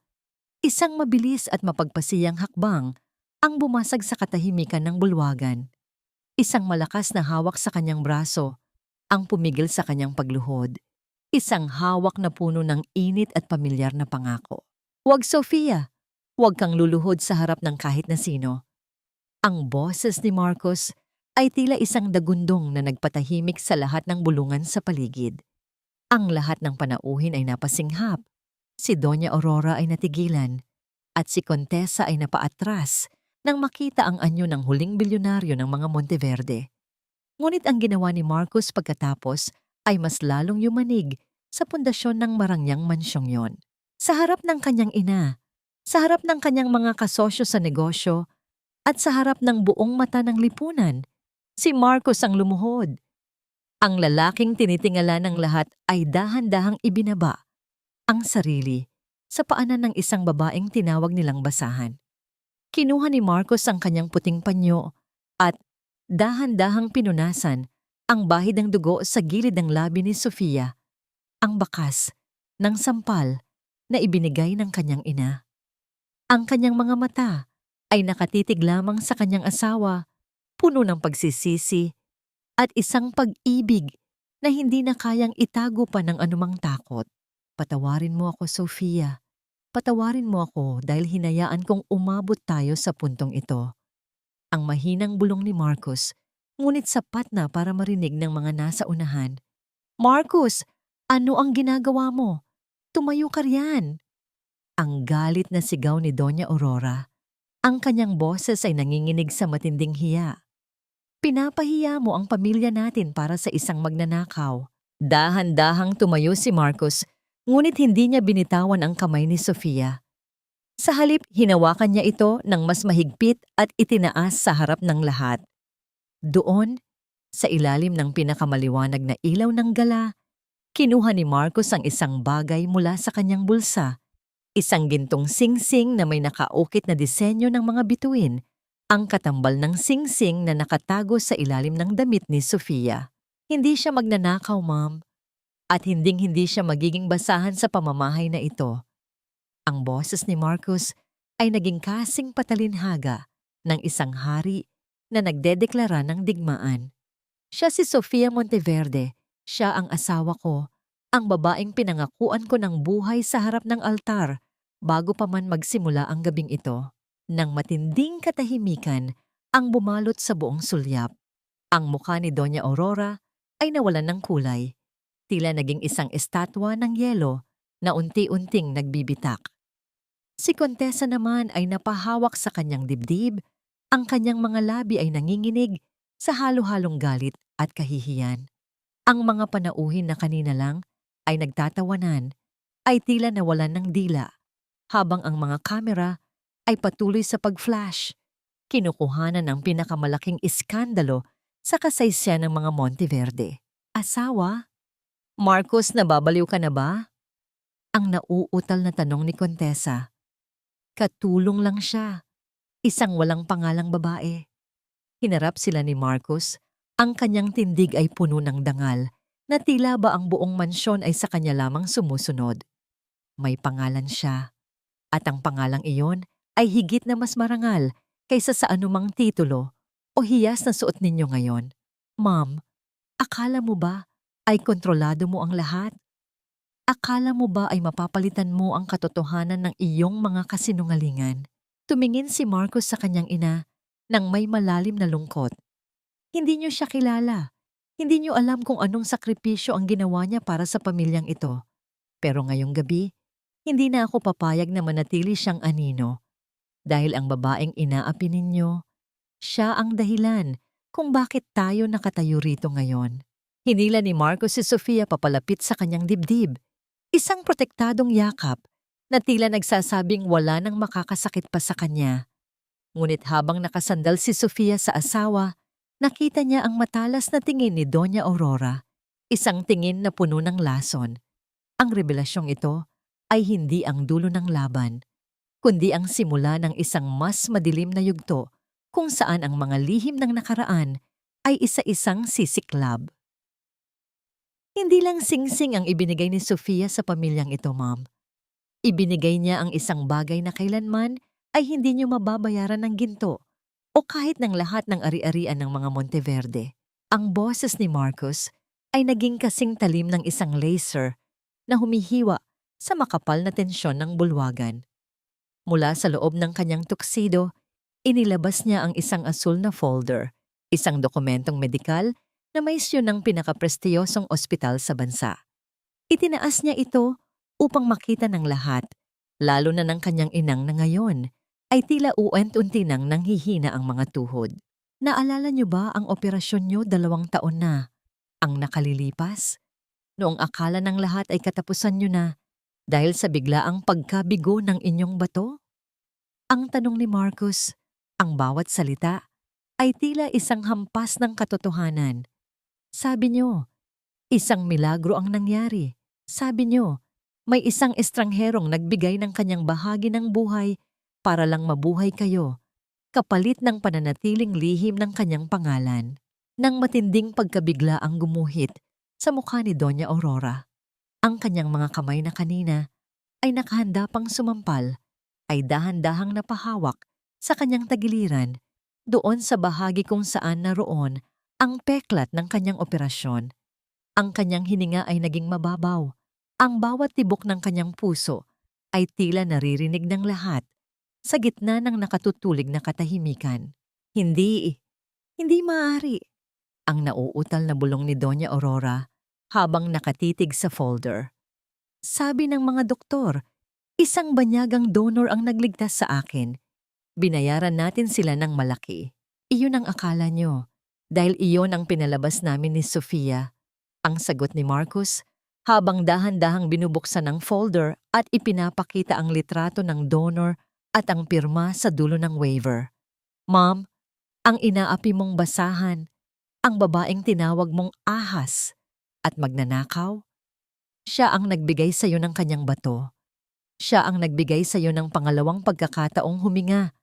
A: isang mabilis at mapagpasiyang hakbang ang bumasag sa katahimikan ng bulwagan. Isang malakas na hawak sa kanyang braso ang pumigil sa kanyang pagluhod. Isang hawak na puno ng init at pamilyar na pangako. "Huwag, Sofia! Huwag kang luluhod sa harap ng kahit na sino." Ang boses ni Marcos ay tila isang dagundong na nagpatahimik sa lahat ng bulungan sa paligid. Ang lahat ng panauhin ay napasinghap. Si Doña Aurora ay natigilan at si Kontesa ay napaatras nang makita ang anyo ng huling bilyonaryo ng mga Monteverde. Ngunit ang ginawa ni Marcos pagkatapos ay mas lalong yumanig sa pundasyon ng marangyang mansyong yon. Sa harap ng kanyang ina, sa harap ng kanyang mga kasosyo sa negosyo, at sa harap ng buong mata ng lipunan, si Marcos ang lumuhod. Ang lalaking tinitingala ng lahat ay dahan-dahang ibinaba ang sarili sa paanan ng isang babaeng tinawag nilang basahan. Kinuha ni Marcos ang kanyang puting panyo at dahan-dahang pinunasan ang bahid ng dugo sa gilid ng labi ni Sofia, ang bakas ng sampal na ibinigay ng kanyang ina. Ang kanyang mga mata ay nakatitig lamang sa kanyang asawa, puno ng pagsisisi at isang pag-ibig na hindi na kayang itago pa ng anumang takot. "Patawarin mo ako, Sofia. Patawarin mo ako dahil hinayaan kong umabot tayo sa puntong ito." Ang mahinang bulong ni Marcos, ngunit sapat na para marinig ng mga nasa unahan. "Marcos, ano ang ginagawa mo? Tumayo ka riyan!" Ang galit na sigaw ni Doña Aurora. Ang kanyang boses ay nanginginig sa matinding hiya. "Pinapahiya mo ang pamilya natin para sa isang magnanakaw." Dahan-dahang tumayo si Marcos, ngunit hindi niya binitawan ang kamay ni Sofia. Sa halip, hinawakan niya ito ng mas mahigpit at itinaas sa harap ng lahat. Doon, sa ilalim ng pinakamaliwanag na ilaw ng gala, kinuha ni Marcos ang isang bagay mula sa kanyang bulsa. Isang gintong singsing na may nakaukit na disenyo ng mga bituin, ang katambal ng singsing na nakatago sa ilalim ng damit ni Sofia. Hindi siya magnanakaw, ma'am, at hinding-hindi siya magiging basahan sa pamamahay na ito. Ang boses ni Marcos ay naging kasing patalinhaga ng isang hari na nagdedeklara ng digmaan. "Siya si Sofia Monteverde, siya ang asawa ko, ang babaeng pinangakuan ko ng buhay sa harap ng altar bago pa man magsimula ang gabing ito." Nang matinding katahimikan ang bumalot sa buong sulyap, ang mukha ni Doña Aurora ay nawalan ng kulay. Tila naging isang estatwa ng yelo na unti-unting nagbibitak. Si Kontesa naman ay napahawak sa kanyang dibdib, ang kanyang mga labi ay nanginginig sa halo-halong galit at kahihiyan. Ang mga panauhin na kanina lang ay nagtatawanan ay tila nawalan ng dila, habang ang mga kamera ay patuloy sa pag-flash, kinukuhanan ng pinakamalaking iskandalo sa kasaysayan ng mga Monteverde. "Asawa? Marcos, nababaliw ka na ba?" Ang nauutal na tanong ni Kontesa. Katulong lang siya, isang walang pangalang babae. Hinarap sila ni Marcos, ang kanyang tindig ay puno ng dangal na tila ba ang buong mansyon ay sa kanya lamang sumusunod. May pangalan siya, at ang pangalang iyon ay higit na mas marangal kaysa sa anumang titulo o hiyas na suot ninyo ngayon. "Ma'am, akala mo ba ay kontrolado mo ang lahat? Akala mo ba ay mapapalitan mo ang katotohanan ng iyong mga kasinungalingan? Tumingin si Marcos sa kanyang ina nang may malalim na lungkot. Hindi niyo siya kilala. Hindi niyo alam kung anong sakripisyo ang ginawa niya para sa pamilyang ito. Pero ngayong gabi, hindi na ako papayag na manatili siyang anino. Dahil ang babaeng inaapi ninyo, siya ang dahilan kung bakit tayo nakatayo rito ngayon. Hinila ni Marcos si Sofia papalapit sa kanyang dibdib. Isang protektadong yakap na tila nagsasabing wala nang makakasakit pa sa kanya. Ngunit habang nakasandal si Sofia sa asawa, nakita niya ang matalas na tingin ni Doña Aurora, isang tingin na puno ng lason. Ang revelasyong ito ay hindi ang dulo ng laban, kundi ang simula ng isang mas madilim na yugto kung saan ang mga lihim ng nakaraan ay isa-isang sisiklab. Hindi lang singsing ang ibinigay ni Sofia sa pamilyang ito, Ma'am. Ibinigay niya ang isang bagay na kailanman ay hindi niyo mababayaran ng ginto o kahit ng lahat ng ari-arian ng mga Monteverde. Ang boses ni Marcos ay naging kasing talim ng isang laser na humihiwa sa makapal na tensyon ng bulwagan. Mula sa loob ng kanyang tuxedo, inilabas niya ang isang asul na folder, isang dokumentong medikal na may isyu ng pinakaprestiyosong ospital sa bansa. Itinaas niya ito upang makita ng lahat, lalo na ng kanyang inang na ngayon, ay tila unti nang nanghihina ang mga tuhod. Naalala niyo ba ang operasyon niyo 2 taon na ang nakalilipas? Noong akala ng lahat ay katapusan niyo na dahil sa biglaang pagkabigo ng inyong bato? Ang tanong ni Marcos, ang bawat salita, ay tila isang hampas ng katotohanan. Sabi niyo, isang milagro ang nangyari. Sabi niyo, may isang estrangherong nagbigay ng kanyang bahagi ng buhay para lang mabuhay kayo, kapalit ng pananatiling lihim ng kanyang pangalan. Nang matinding pagkabigla ang gumuhit sa mukha ni Doña Aurora, ang kanyang mga kamay na kanina ay nakahanda pang sumampal, ay dahan-dahang napahawak sa kanyang tagiliran doon sa bahagi kung saan naroon ang peklat ng kanyang operasyon. Ang kanyang hininga ay naging mababaw. Ang bawat tibok ng kanyang puso ay tila naririnig ng lahat sa gitna ng nakatutulig na katahimikan. Hindi maaari. Ang nauutal na bulong ni Doña Aurora habang nakatitig sa folder. Sabi ng mga doktor, isang banyagang donor ang nagligtas sa akin. Binayaran natin sila ng malaki. Iyon ang akala nyo. Dahil iyon ang pinalabas namin ni Sofia. Ang sagot ni Marcos, habang dahan-dahang binubuksan ang folder at ipinapakita ang litrato ng donor at ang pirma sa dulo ng waiver. Ma'am, ang inaapi mong basahan, ang babaeng tinawag mong ahas at magnanakaw, siya ang nagbigay sa iyo ng kanyang bato. Siya ang nagbigay sa iyo ng pangalawang pagkakataong huminga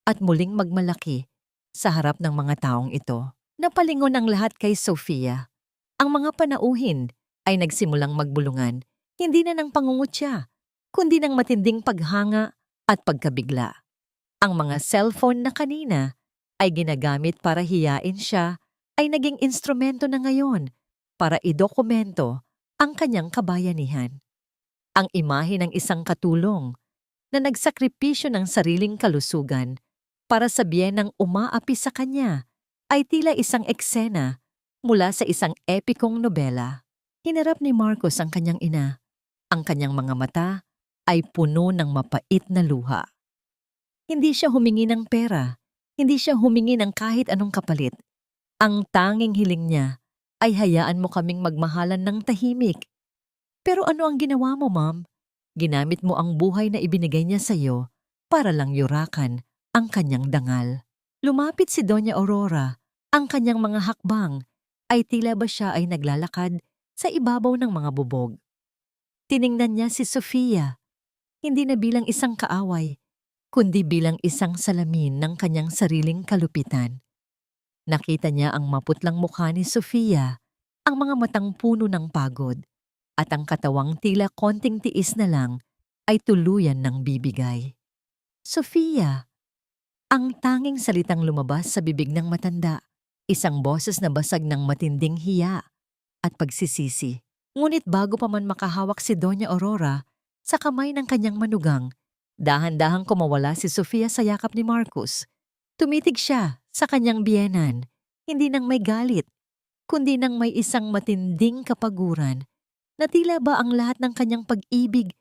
A: at muling magmalaki sa harap ng mga taong ito. Napalingon ang lahat kay Sofia. Ang mga panauhin ay nagsimulang magbulungan, hindi na ng pangungutya, kundi ng matinding paghanga at pagkabigla. Ang mga cellphone na kanina ay ginagamit para hiyain siya ay naging instrumento na ngayon para idokumento ang kanyang kabayanihan. Ang imahe ng isang katulong na nagsakripisyo ng sariling kalusugan para sa biyenang umaapi sa kanya ay tila isang eksena mula sa isang epikong nobela. Hinarap ni Marcos ang kanyang ina. Ang kanyang mga mata ay puno ng mapait na luha. Hindi siya humingi ng pera. Hindi siya humingi ng kahit anong kapalit. Ang tanging hiling niya ay hayaan mo kaming magmahalan ng tahimik. Pero ano ang ginawa mo, Ma'am? Ginamit mo ang buhay na ibinigay niya sa iyo para lang yurakan ang kanyang dangal. Lumapit si Doña Aurora. Ang kanyang mga hakbang ay tila ba siya ay naglalakad sa ibabaw ng mga bubog. Tiningnan niya si Sofia, hindi na bilang isang kaaway, kundi bilang isang salamin ng kanyang sariling kalupitan. Nakita niya ang maputlang mukha ni Sofia, ang mga matang puno ng pagod, at ang katawang tila konting tiis na lang ay tuluyan ng bibigay. Sofia! Ang tanging salitang lumabas sa bibig ng matanda, isang boses na basag ng matinding hiya at pagsisisi. Ngunit bago pa man makahawak si Doña Aurora sa kamay ng kanyang manugang, dahan-dahang kumawala si Sofia sa yakap ni Marcus. Tumitig siya sa kanyang biyenan, hindi nang may galit, kundi nang may isang matinding kapaguran na tila ba ang lahat ng kanyang pag-ibig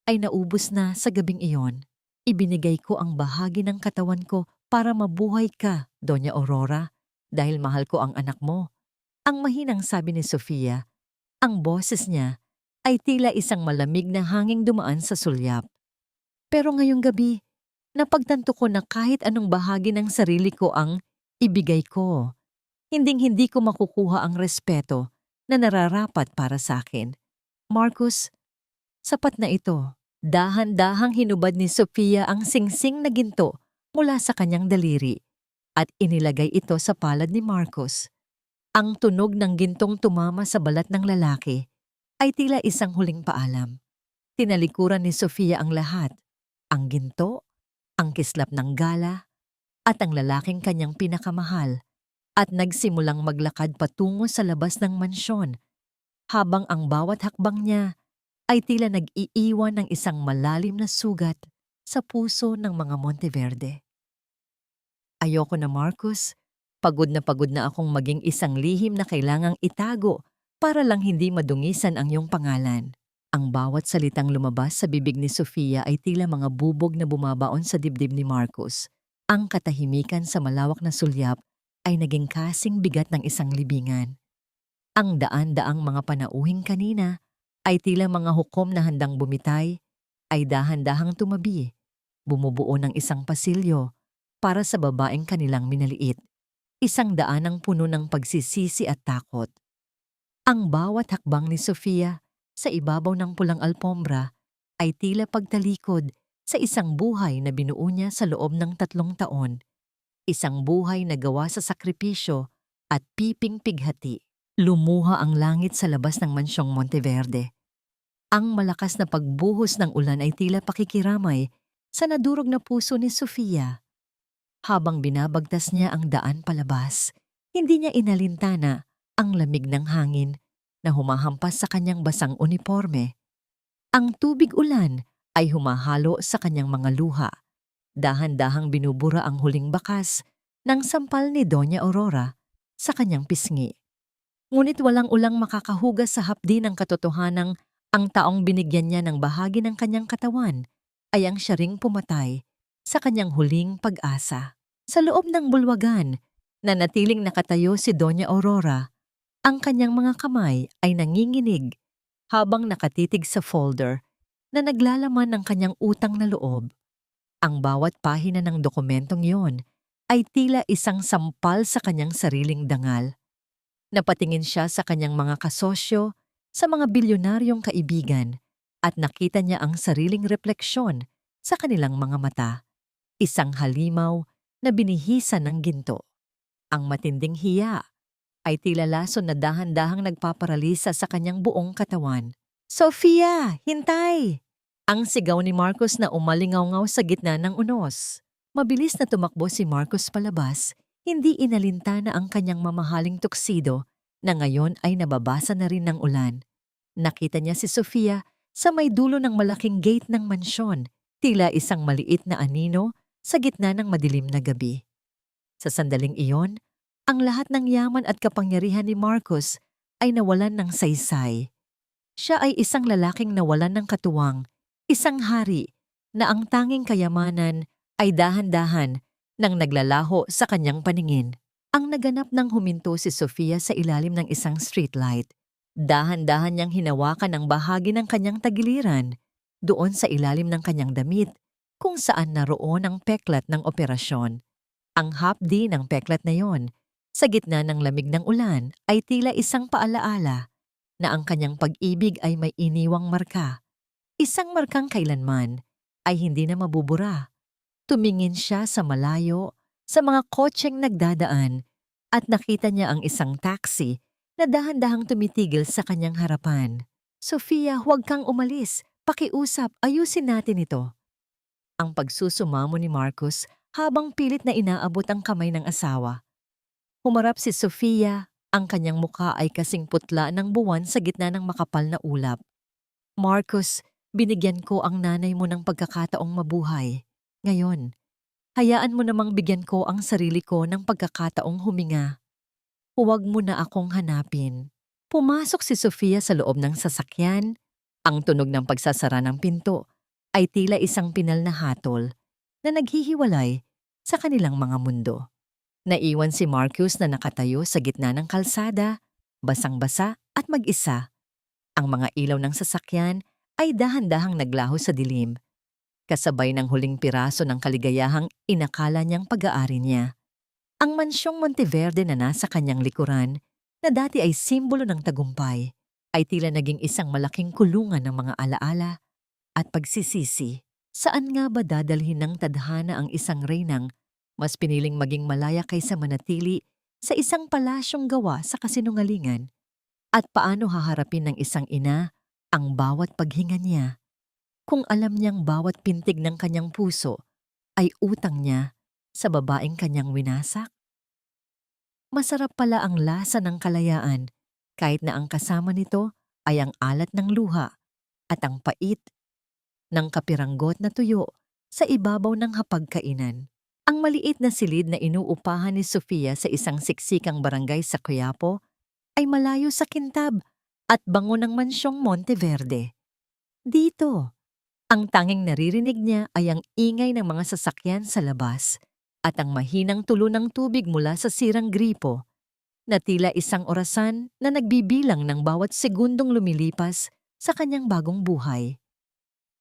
A: ay naubos na sa gabing iyon. Ibinigay ko ang bahagi ng katawan ko para mabuhay ka, Doña Aurora, dahil mahal ko ang anak mo. Ang mahinang sabi ni Sofia, ang boses niya ay tila isang malamig na hanging dumaan sa sulyap. Pero ngayong gabi, napagtanto ko na kahit anong bahagi ng sarili ko ang ibigay ko, hinding-hindi ko makukuha ang respeto na nararapat para sa akin. Marcus, sapat na ito. Dahan-dahang hinubad ni Sofia ang singsing na ginto mula sa kanyang daliri at inilagay ito sa palad ni Marcus. Ang tunog ng gintong tumama sa balat ng lalaki ay tila isang huling paalam. Tinalikuran ni Sofia ang lahat, ang ginto, ang kislap ng gala, at ang lalaking kanyang pinakamahal, at nagsimulang maglakad patungo sa labas ng mansyon, habang ang bawat hakbang niya ay tila nag-iiwan ng isang malalim na sugat sa puso ng mga Monteverde. Ayoko na, Marcus. Pagod na akong maging isang lihim na kailangang itago para lang hindi madungisan ang iyong pangalan. Ang bawat salitang lumabas sa bibig ni Sofia ay tila mga bubog na bumabaon sa dibdib ni Marcus. Ang katahimikan sa malawak na sulyap ay naging kasing bigat ng isang libingan. Ang daan-daang mga panauhing kanina ay tila mga hukom na handang bumitay, ay dahan-dahang tumabi, bumubuo ng isang pasilyo para sa babaeng kanilang minaliit. Isang daanang puno ng pagsisisi at takot. Ang bawat hakbang ni Sofia sa ibabaw ng pulang alpombra ay tila pagtalikod sa isang buhay na binuo niya sa loob ng 3 taon. Isang buhay na gawa sa sakripisyo at piping pighati. Lumuha ang langit sa labas ng mansyong Monteverde. Ang malakas na pagbuhos ng ulan ay tila pakikiramay sa nadurog na puso ni Sofia. Habang binabagtas niya ang daan palabas, hindi niya inalintana ang lamig ng hangin na humahampas sa kanyang basang uniforme. Ang tubig ulan ay humahalo sa kanyang mga luha. Dahan-dahang binubura ang huling bakas ng sampal ni Doña Aurora sa kanyang pisngi. Ngunit walang ulang makakahugas sa hapdi ng katotohanang ang taong binigyan niya ng bahagi ng kanyang katawan ay ang siya ring pumatay sa kanyang huling pag-asa. Sa loob ng bulwagan, na natiling nakatayo si Doña Aurora, ang kanyang mga kamay ay nanginginig habang nakatitig sa folder na naglalaman ng kanyang utang na loob. Ang bawat pahina ng dokumentong iyon ay tila isang sampal sa kanyang sariling dangal. Napatingin siya sa kanyang mga kasosyo, sa mga bilyonaryong kaibigan, at nakita niya ang sariling refleksyon sa kanilang mga mata. Isang halimaw na binihisan ng ginto. Ang matinding hiya ay tila lason na dahan-dahang nagpaparalisa sa kanyang buong katawan. Sofia, hintay! Ang sigaw ni Marcus na umalingaw-ngaw sa gitna ng unos. Mabilis na tumakbo si Marcus palabas, hindi inalintana ang kanyang mamahaling tuksido na ngayon ay nababasa na rin ng ulan. Nakita niya si Sofia sa may dulo ng malaking gate ng mansyon, tila isang maliit na anino sa gitna ng madilim na gabi. Sa sandaling iyon, ang lahat ng yaman at kapangyarihan ni Marcus ay nawalan ng saysay. Siya ay isang lalaking nawalan ng katuwang, isang hari na ang tanging kayamanan ay dahan-dahan nang naglalaho sa kanyang paningin. Ang naganap nang huminto si Sofia sa ilalim ng isang streetlight. Dahan-dahan niyang hinawakan ang bahagi ng kanyang tagiliran doon sa ilalim ng kanyang damit kung saan naroon ang peklat ng operasyon. Ang hapdi ng peklat na yon, sa gitna ng lamig ng ulan, ay tila isang paalaala na ang kanyang pag-ibig ay may iniwang marka. Isang markang kailanman ay hindi na mabubura. Tumingin siya sa malayo, sa mga kotseng nagdadaan, at nakita niya ang isang taxi na dahan-dahang tumitigil sa kanyang harapan. Sofia, huwag kang umalis. Pakiusap, ayusin natin ito. Ang pagsusumamo ni Marcus habang pilit na inaabot ang kamay ng asawa. Humarap si Sofia Ang kanyang mukha ay kasing putla ng buwan sa gitna ng makapal na ulap. Marcus, binigyan ko ang nanay mo ng pagkakataong mabuhay. Ngayon, hayaan mo namang bigyan ko ang sarili ko ng pagkakataong huminga. Huwag mo na akong hanapin. Pumasok si Sofia sa loob ng sasakyan. Ang tunog ng pagsasara ng pinto ay tila isang pinal na hatol na naghihiwalay sa kanilang mga mundo. Naiwan si Marcus na nakatayo sa gitna ng kalsada, basang-basa at mag-isa. Ang mga ilaw ng sasakyan ay dahan-dahang naglaho sa dilim, kasabay ng huling piraso ng kaligayahang inakala niyang pag-aari niya. Ang mansyong Monteverde na nasa kanyang likuran, na dati ay simbolo ng tagumpay, ay tila naging isang malaking kulungan ng mga alaala at pagsisisi. Saan nga ba dadalhin ng tadhana ang isang reynang mas piniling maging malaya kaysa manatili sa isang palasyong gawa sa kasinungalingan? At paano haharapin ng isang ina ang bawat paghinga niya kung alam niyang bawat pintig ng kanyang puso ay utang niya sa babaeng kanyang winasak? Masarap pala ang lasa ng kalayaan kahit na ang kasama nito ay ang alat ng luha at ang pait ng kapiranggot na tuyo sa ibabaw ng hapagkainan. Ang maliit na silid na inuupahan ni Sofia sa isang siksikang barangay sa Quiapo ay malayo sa kintab at bango ng mansyong Monteverde. Dito, ang tanging naririnig niya ay ang ingay ng mga sasakyan sa labas at ang mahinang tulo ng tubig mula sa sirang gripo na tila isang orasan na nagbibilang ng bawat segundong lumilipas sa kanyang bagong buhay.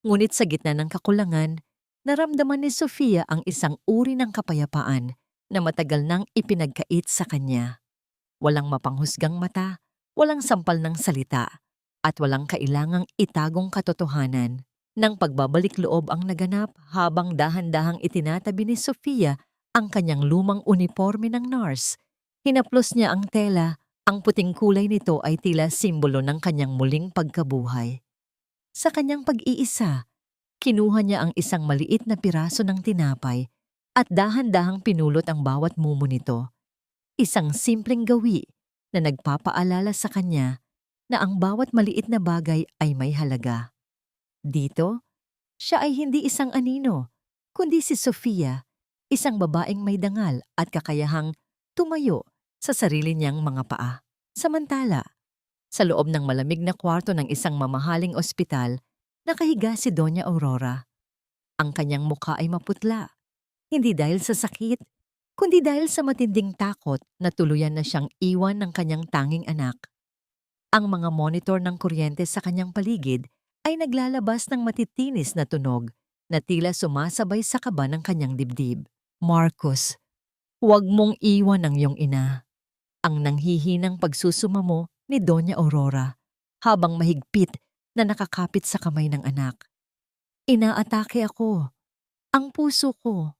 A: Ngunit sa gitna ng kakulangan, naramdaman ni Sofia ang isang uri ng kapayapaan na matagal nang ipinagkait sa kanya. Walang mapanghusgang mata, walang sampal ng salita, at walang kailangang itagong katotohanan. Nang pagbabalik loob ang naganap habang dahan-dahang itinatabi ni Sofia ang kanyang lumang uniforme ng nurse. Hinaplos niya ang tela, ang puting kulay nito ay tila simbolo ng kanyang muling pagkabuhay. Sa kanyang pag-iisa, kinuha niya ang isang maliit na piraso ng tinapay at dahan-dahang pinulot ang bawat mumo nito. Isang simpleng gawi na nagpapaalala sa kanya na ang bawat maliit na bagay ay may halaga. Dito, siya ay hindi isang anino, kundi si Sofia, isang babaeng may dangal at kakayahang tumayo sa sarili niyang mga paa. Samantala, sa loob ng malamig na kwarto ng isang mamahaling ospital, nakahiga si Doña Aurora. Ang kanyang mukha ay maputla, hindi dahil sa sakit, kundi dahil sa matinding takot na tuluyan na siyang iwan ng kanyang tanging anak. Ang mga monitor ng kuryente sa kanyang paligid ay naglalabas ng matitinis na tunog na tila sumasabay sa kaba ng kanyang dibdib. Marcus, huwag mong iwan ang iyong ina. Ang nanghihinang pagsusumamo ni Doña Aurora habang mahigpit na nakakapit sa kamay ng anak. Inaatake ako. Ang puso ko.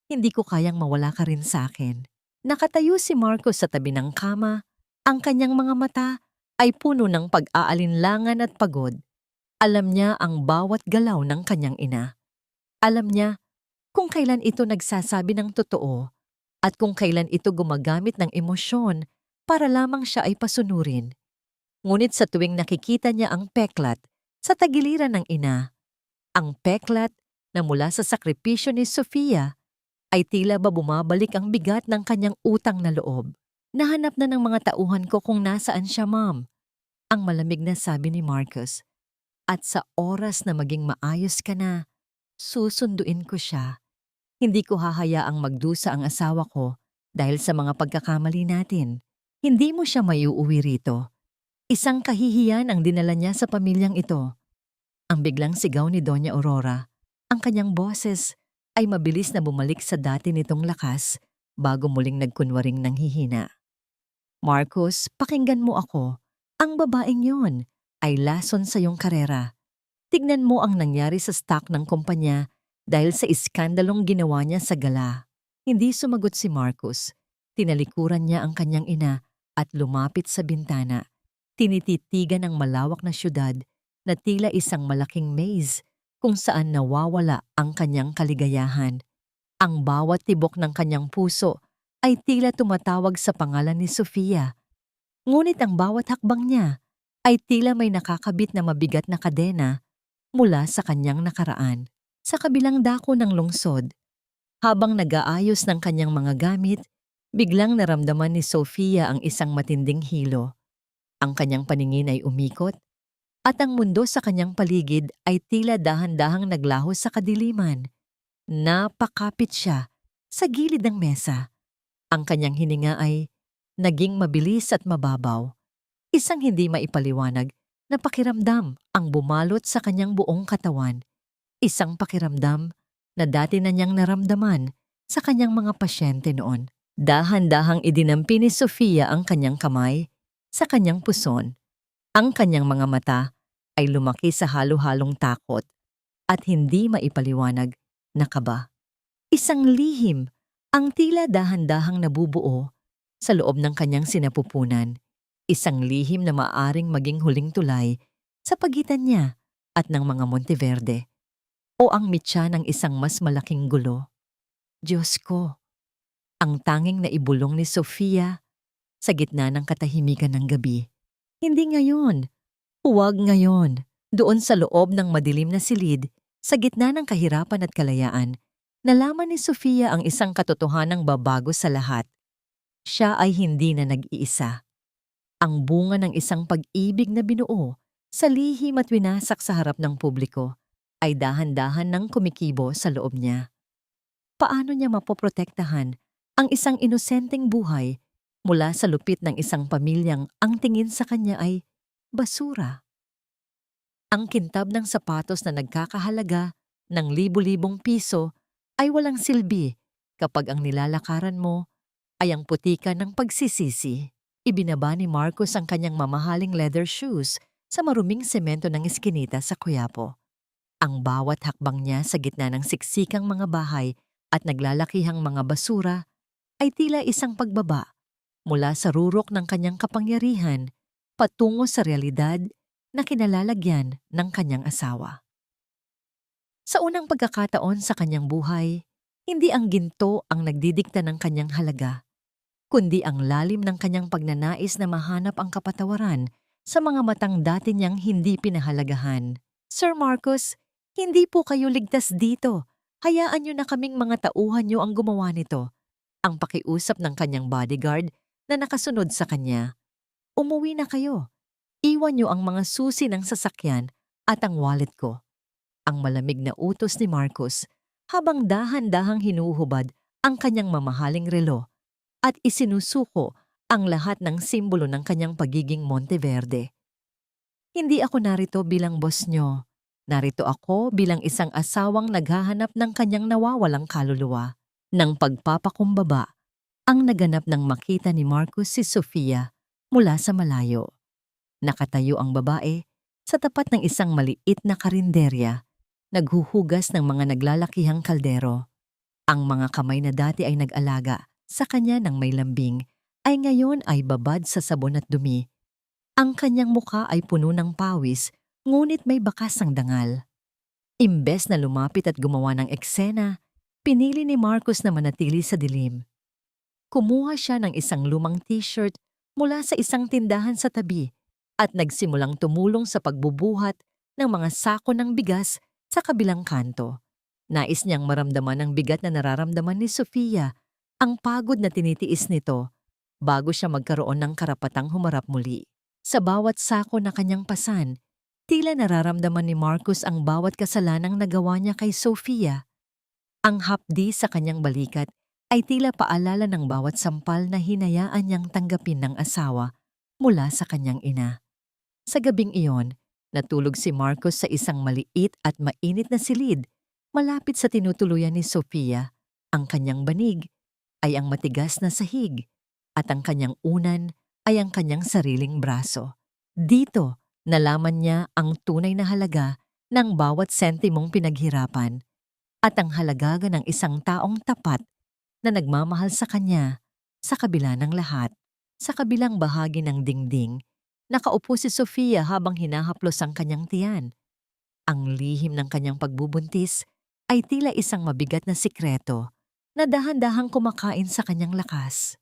A: Hindi ko kayang mawala ka rin sa akin. Nakatayo si Marcus sa tabi ng kama. Ang kanyang mga mata ay puno ng pag-aalinlangan at pagod. Alam niya ang bawat galaw ng kanyang ina. Alam niya kung kailan ito nagsasabi ng totoo at kung kailan ito gumagamit ng emosyon para lamang siya ay pasunurin. Ngunit sa tuwing nakikita niya ang peklat sa tagiliran ng ina, ang peklat na mula sa sakripisyo ni Sofia, ay tila ba bumabalik ang bigat ng kanyang utang na loob. Nahanap na ng mga tauhan ko kung nasaan siya, ma'am. Ang malamig na sabi ni Marcus. At sa oras na maging maayos ka na, susunduin ko siya. Hindi ko hahayaang magdusa ang asawa ko dahil sa mga pagkakamali natin. Hindi mo siya maiuwi rito. Isang kahihiyan ang dinala niya sa pamilyang ito. Ang biglang sigaw ni Doña Aurora. Ang kanyang boses ay mabilis na bumalik sa dati nitong lakas bago muling nagkunwaring nanghihina. Marcus, pakinggan mo ako. Ang babaeng yon ay lason sa iyong karera. Tignan mo ang nangyari sa stock ng kumpanya dahil sa iskandalong ginawa niya sa gala. Hindi sumagot si Marcus. Tinalikuran niya ang kanyang ina at lumapit sa bintana. Tinititigan ang malawak na syudad na tila isang malaking maze kung saan nawawala ang kanyang kaligayahan. Ang bawat tibok ng kanyang puso ay tila tumatawag sa pangalan ni Sofia Ngunit ang bawat hakbang niya ay tila may nakakabit na mabigat na kadena mula sa kanyang nakaraan. Sa kabilang dako ng lungsod, habang nag-aayos ng kanyang mga gamit, biglang naramdaman ni Sofia ang isang matinding hilo. Ang kanyang paningin ay umikot at ang mundo sa kanyang paligid ay tila dahan-dahang naglaho sa kadiliman. Napakapit siya sa gilid ng mesa. Ang kanyang hininga ay naging mabilis at mababaw. Isang hindi maipaliwanag na pakiramdam ang bumalot sa kanyang buong katawan. Isang pakiramdam na dati na niyang naramdaman sa kanyang mga pasyente noon. Dahan-dahang idinampi ni Sofia ang kanyang kamay sa kanyang puson. Ang kanyang mga mata ay lumaki sa halo-halong takot at hindi maipaliwanag na kaba. Isang lihim ang tila dahan-dahang nabubuo sa loob ng kanyang sinapupunan. Isang lihim na maaring maging huling tulay sa pagitan niya at ng mga Monteverde o ang mitya ng isang mas malaking gulo. Diyos ko, ang tanging naibulong ni Sofia sa gitna ng katahimikan ng gabi. Hindi ngayon. Huwag ngayon. Doon sa loob ng madilim na silid, sa gitna ng kahirapan at kalayaan, nalaman ni Sofia ang isang katotohanang babago sa lahat. Siya ay hindi na nag-iisa. Ang bunga ng isang pag-ibig na binuo sa lihim at winasak sa harap ng publiko ay dahan-dahan nang kumikibo sa loob niya. Paano niya mapoprotektahan ang isang inosenteng buhay mula sa lupit ng isang pamilyang ang tingin sa kanya ay basura? Ang kintab ng sapatos na nagkakahalaga ng libu-libong piso ay walang silbi kapag ang nilalakaran mo ay ang putika ng pagsisisi. Ibinaba ni Marcos ang kanyang mamahaling leather shoes sa maruming semento ng eskinita sa Quiapo. Ang bawat hakbang niya sa gitna ng siksikang mga bahay at naglalakihang mga basura ay tila isang pagbaba mula sa rurok ng kanyang kapangyarihan patungo sa realidad na kinalalagyan ng kanyang asawa. Sa unang pagkakataon sa kanyang buhay, hindi ang ginto ang nagdidikta ng kanyang halaga, kundi ang lalim ng kanyang pagnanais na mahanap ang kapatawaran sa mga matang dati niyang hindi pinahalagahan. Sir Marcos, hindi po kayo ligtas dito. Hayaan niyo na kaming mga tauhan niyo ang gumawa nito. Ang pakiusap ng kanyang bodyguard na nakasunod sa kanya. Umuwi na kayo. Iwan niyo ang mga susi ng sasakyan at ang wallet ko. Ang malamig na utos ni Marcos habang dahan-dahang hinuhubad ang kanyang mamahaling relo at isinusuko ang lahat ng simbolo ng kanyang pagiging Monteverde. Hindi ako narito bilang boss niyo. Narito ako bilang isang asawang naghahanap ng kanyang nawawalang kaluluwa. Nang pagpapakumbaba, ang naganap nang makita ni Marcos si Sofia mula sa malayo. Nakatayo ang babae sa tapat ng isang maliit na karinderya, naghuhugas ng mga naglalakihang kaldero. Ang mga kamay na dati ay nag-alaga sa kanya ng may lambing ay ngayon ay babad sa sabon at dumi. Ang kanyang mukha ay puno ng pawis, ngunit may bakas ang dangal. Imbes na lumapit at gumawa ng eksena, pinili ni Marcos na manatili sa dilim. Kumuha siya ng isang lumang t-shirt mula sa isang tindahan sa tabi at nagsimulang tumulong sa pagbubuhat ng mga sako ng bigas sa kabilang kanto. Nais niyang maramdaman ang bigat na nararamdaman ni Sofia, ang pagod na tinitiis nito, bago siya magkaroon ng karapatang humarap muli. Sa bawat sako na kanyang pasan, tila nararamdaman ni Marcos ang bawat kasalanang nagawa niya kay Sofia. Ang hapdi sa kanyang balikat ay tila paalala ng bawat sampal na hinayaan niyang tanggapin ng asawa mula sa kanyang ina. Sa gabing iyon, natulog si Marcos sa isang maliit at mainit na silid, malapit sa tinutuluyan ni Sofia. Ang kanyang banig ay ang matigas na sahig at ang kanyang unan ay ang kanyang sariling braso. Dito, nalaman niya ang tunay na halaga ng bawat sentimong pinaghirapan at ang halagaga ng isang taong tapat na nagmamahal sa kanya sa kabila ng lahat. Sa kabilang bahagi ng dingding, nakaupo si Sofia habang hinahaplos ang kanyang tiyan. Ang lihim ng kanyang pagbubuntis ay tila isang mabigat na sikreto na dahan-dahang kumakain sa kanyang lakas.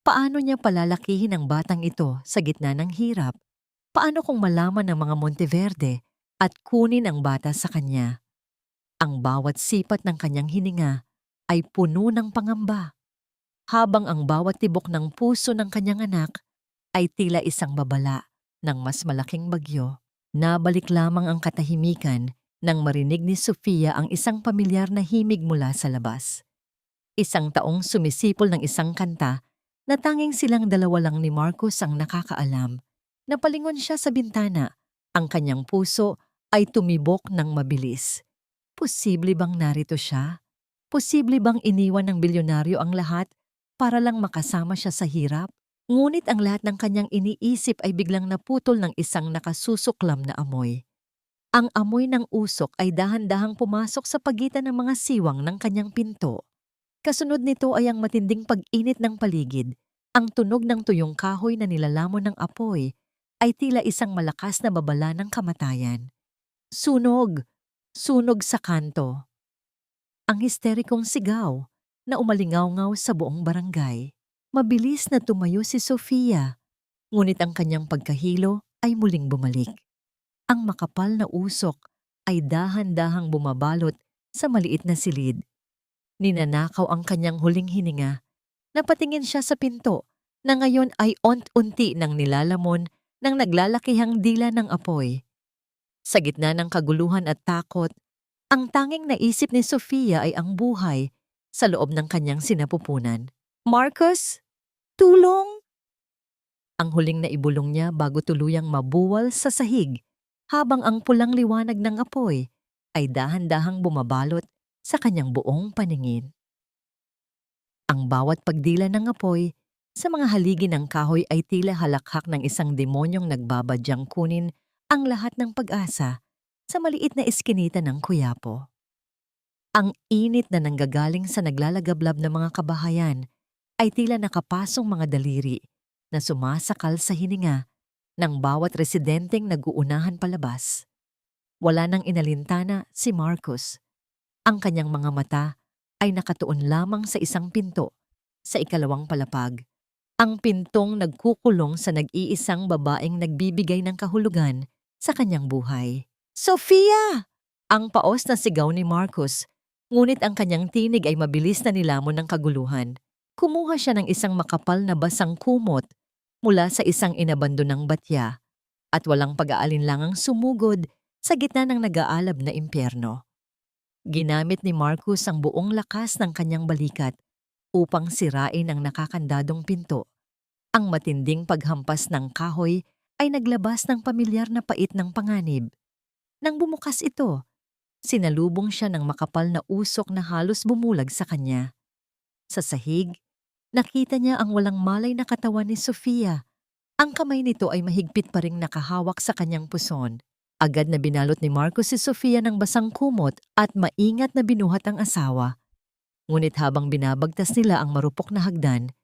A: Paano niya palalakihin ang batang ito sa gitna ng hirap? Paano kung malaman ng mga Monteverde at kunin ang bata sa kanya? Ang bawat sipat ng kanyang hininga ay puno ng pangamba, habang ang bawat tibok ng puso ng kanyang anak ay tila isang babala ng mas malaking bagyo. Nabalik lamang ang katahimikan nang marinig ni Sofia ang isang pamilyar na himig mula sa labas. Isang taong sumisipol ng isang kanta na tanging silang dalawa lang ni Marcos ang nakakaalam. Napalingon siya sa bintana. Ang kanyang puso ay tumibok ng mabilis. Posible bang narito siya? Posible bang iniwan ng bilyonaryo ang lahat para lang makasama siya sa hirap? Ngunit ang lahat ng kanyang iniisip ay biglang naputol ng isang nakasusuklam na amoy. Ang amoy ng usok ay dahan-dahang pumasok sa pagitan ng mga siwang ng kanyang pinto. Kasunod nito ay ang matinding pag-init ng paligid. Ang tunog ng tuyong kahoy na nilalamon ng apoy ay tila isang malakas na babala ng kamatayan. Sunog! Sunog sa kanto. Ang histerikong sigaw na umalingaw-ngaw sa buong barangay. Mabilis na tumayo si Sofia, ngunit ang kanyang pagkahilo ay muling bumalik. Ang makapal na usok ay dahan-dahang bumabalot sa maliit na silid. Ninanakaw ang kanyang huling hininga. Napatingin siya sa pinto na ngayon ay ont-unti nang nilalamon ng naglalakihang dila ng apoy. Sa gitna ng kaguluhan at takot, ang tanging naisip ni Sofia ay ang buhay sa loob ng kanyang sinapupunan. Marcos? Tulong! Ang huling naibulong niya bago tuluyang mabuwal sa sahig, habang ang pulang liwanag ng apoy ay dahan-dahang bumabalot sa kanyang buong paningin. Ang bawat pagdila ng apoy sa mga haligi ng kahoy ay tila halakhak ng isang demonyong nagbabadyang kunin ang lahat ng pag-asa sa maliit na eskinita ng Quiapo. Ang init na nanggagaling sa naglalagablab na mga kabahayan ay tila nakapasong mga daliri na sumasakal sa hininga ng bawat residenteng nag-uunahan palabas. Wala nang inalintana si Marcos. Ang kanyang mga mata ay nakatuon lamang sa isang pinto sa ikalawang palapag. Ang pintong nagkukulong sa nag-iisang babaeng nagbibigay ng kahulugan sa kanyang buhay. Sofia! Ang paos na sigaw ni Marcos, ngunit ang kanyang tinig ay mabilis na nilamon ng kaguluhan. Kumuha siya ng isang makapal na basang kumot mula sa isang inabandonang batya at walang pag-aalinlangang sumugod sa gitna ng nag-aalab na impyerno. Ginamit ni Marcos ang buong lakas ng kanyang balikat upang sirain ang nakakandadong pinto. Ang matinding paghampas ng kahoy ay naglabas ng pamilyar na pait ng panganib. Nang bumukas ito, sinalubong siya ng makapal na usok na halos bumulag sa kanya. Sa sahig, nakita niya ang walang malay na katawan ni Sofia. Ang kamay nito ay mahigpit pa ring nakahawak sa kanyang puson. Agad na binalot ni Marcos si Sofia ng basang kumot at maingat na binuhat ang asawa. Ngunit habang binabagtas nila ang marupok na hagdan,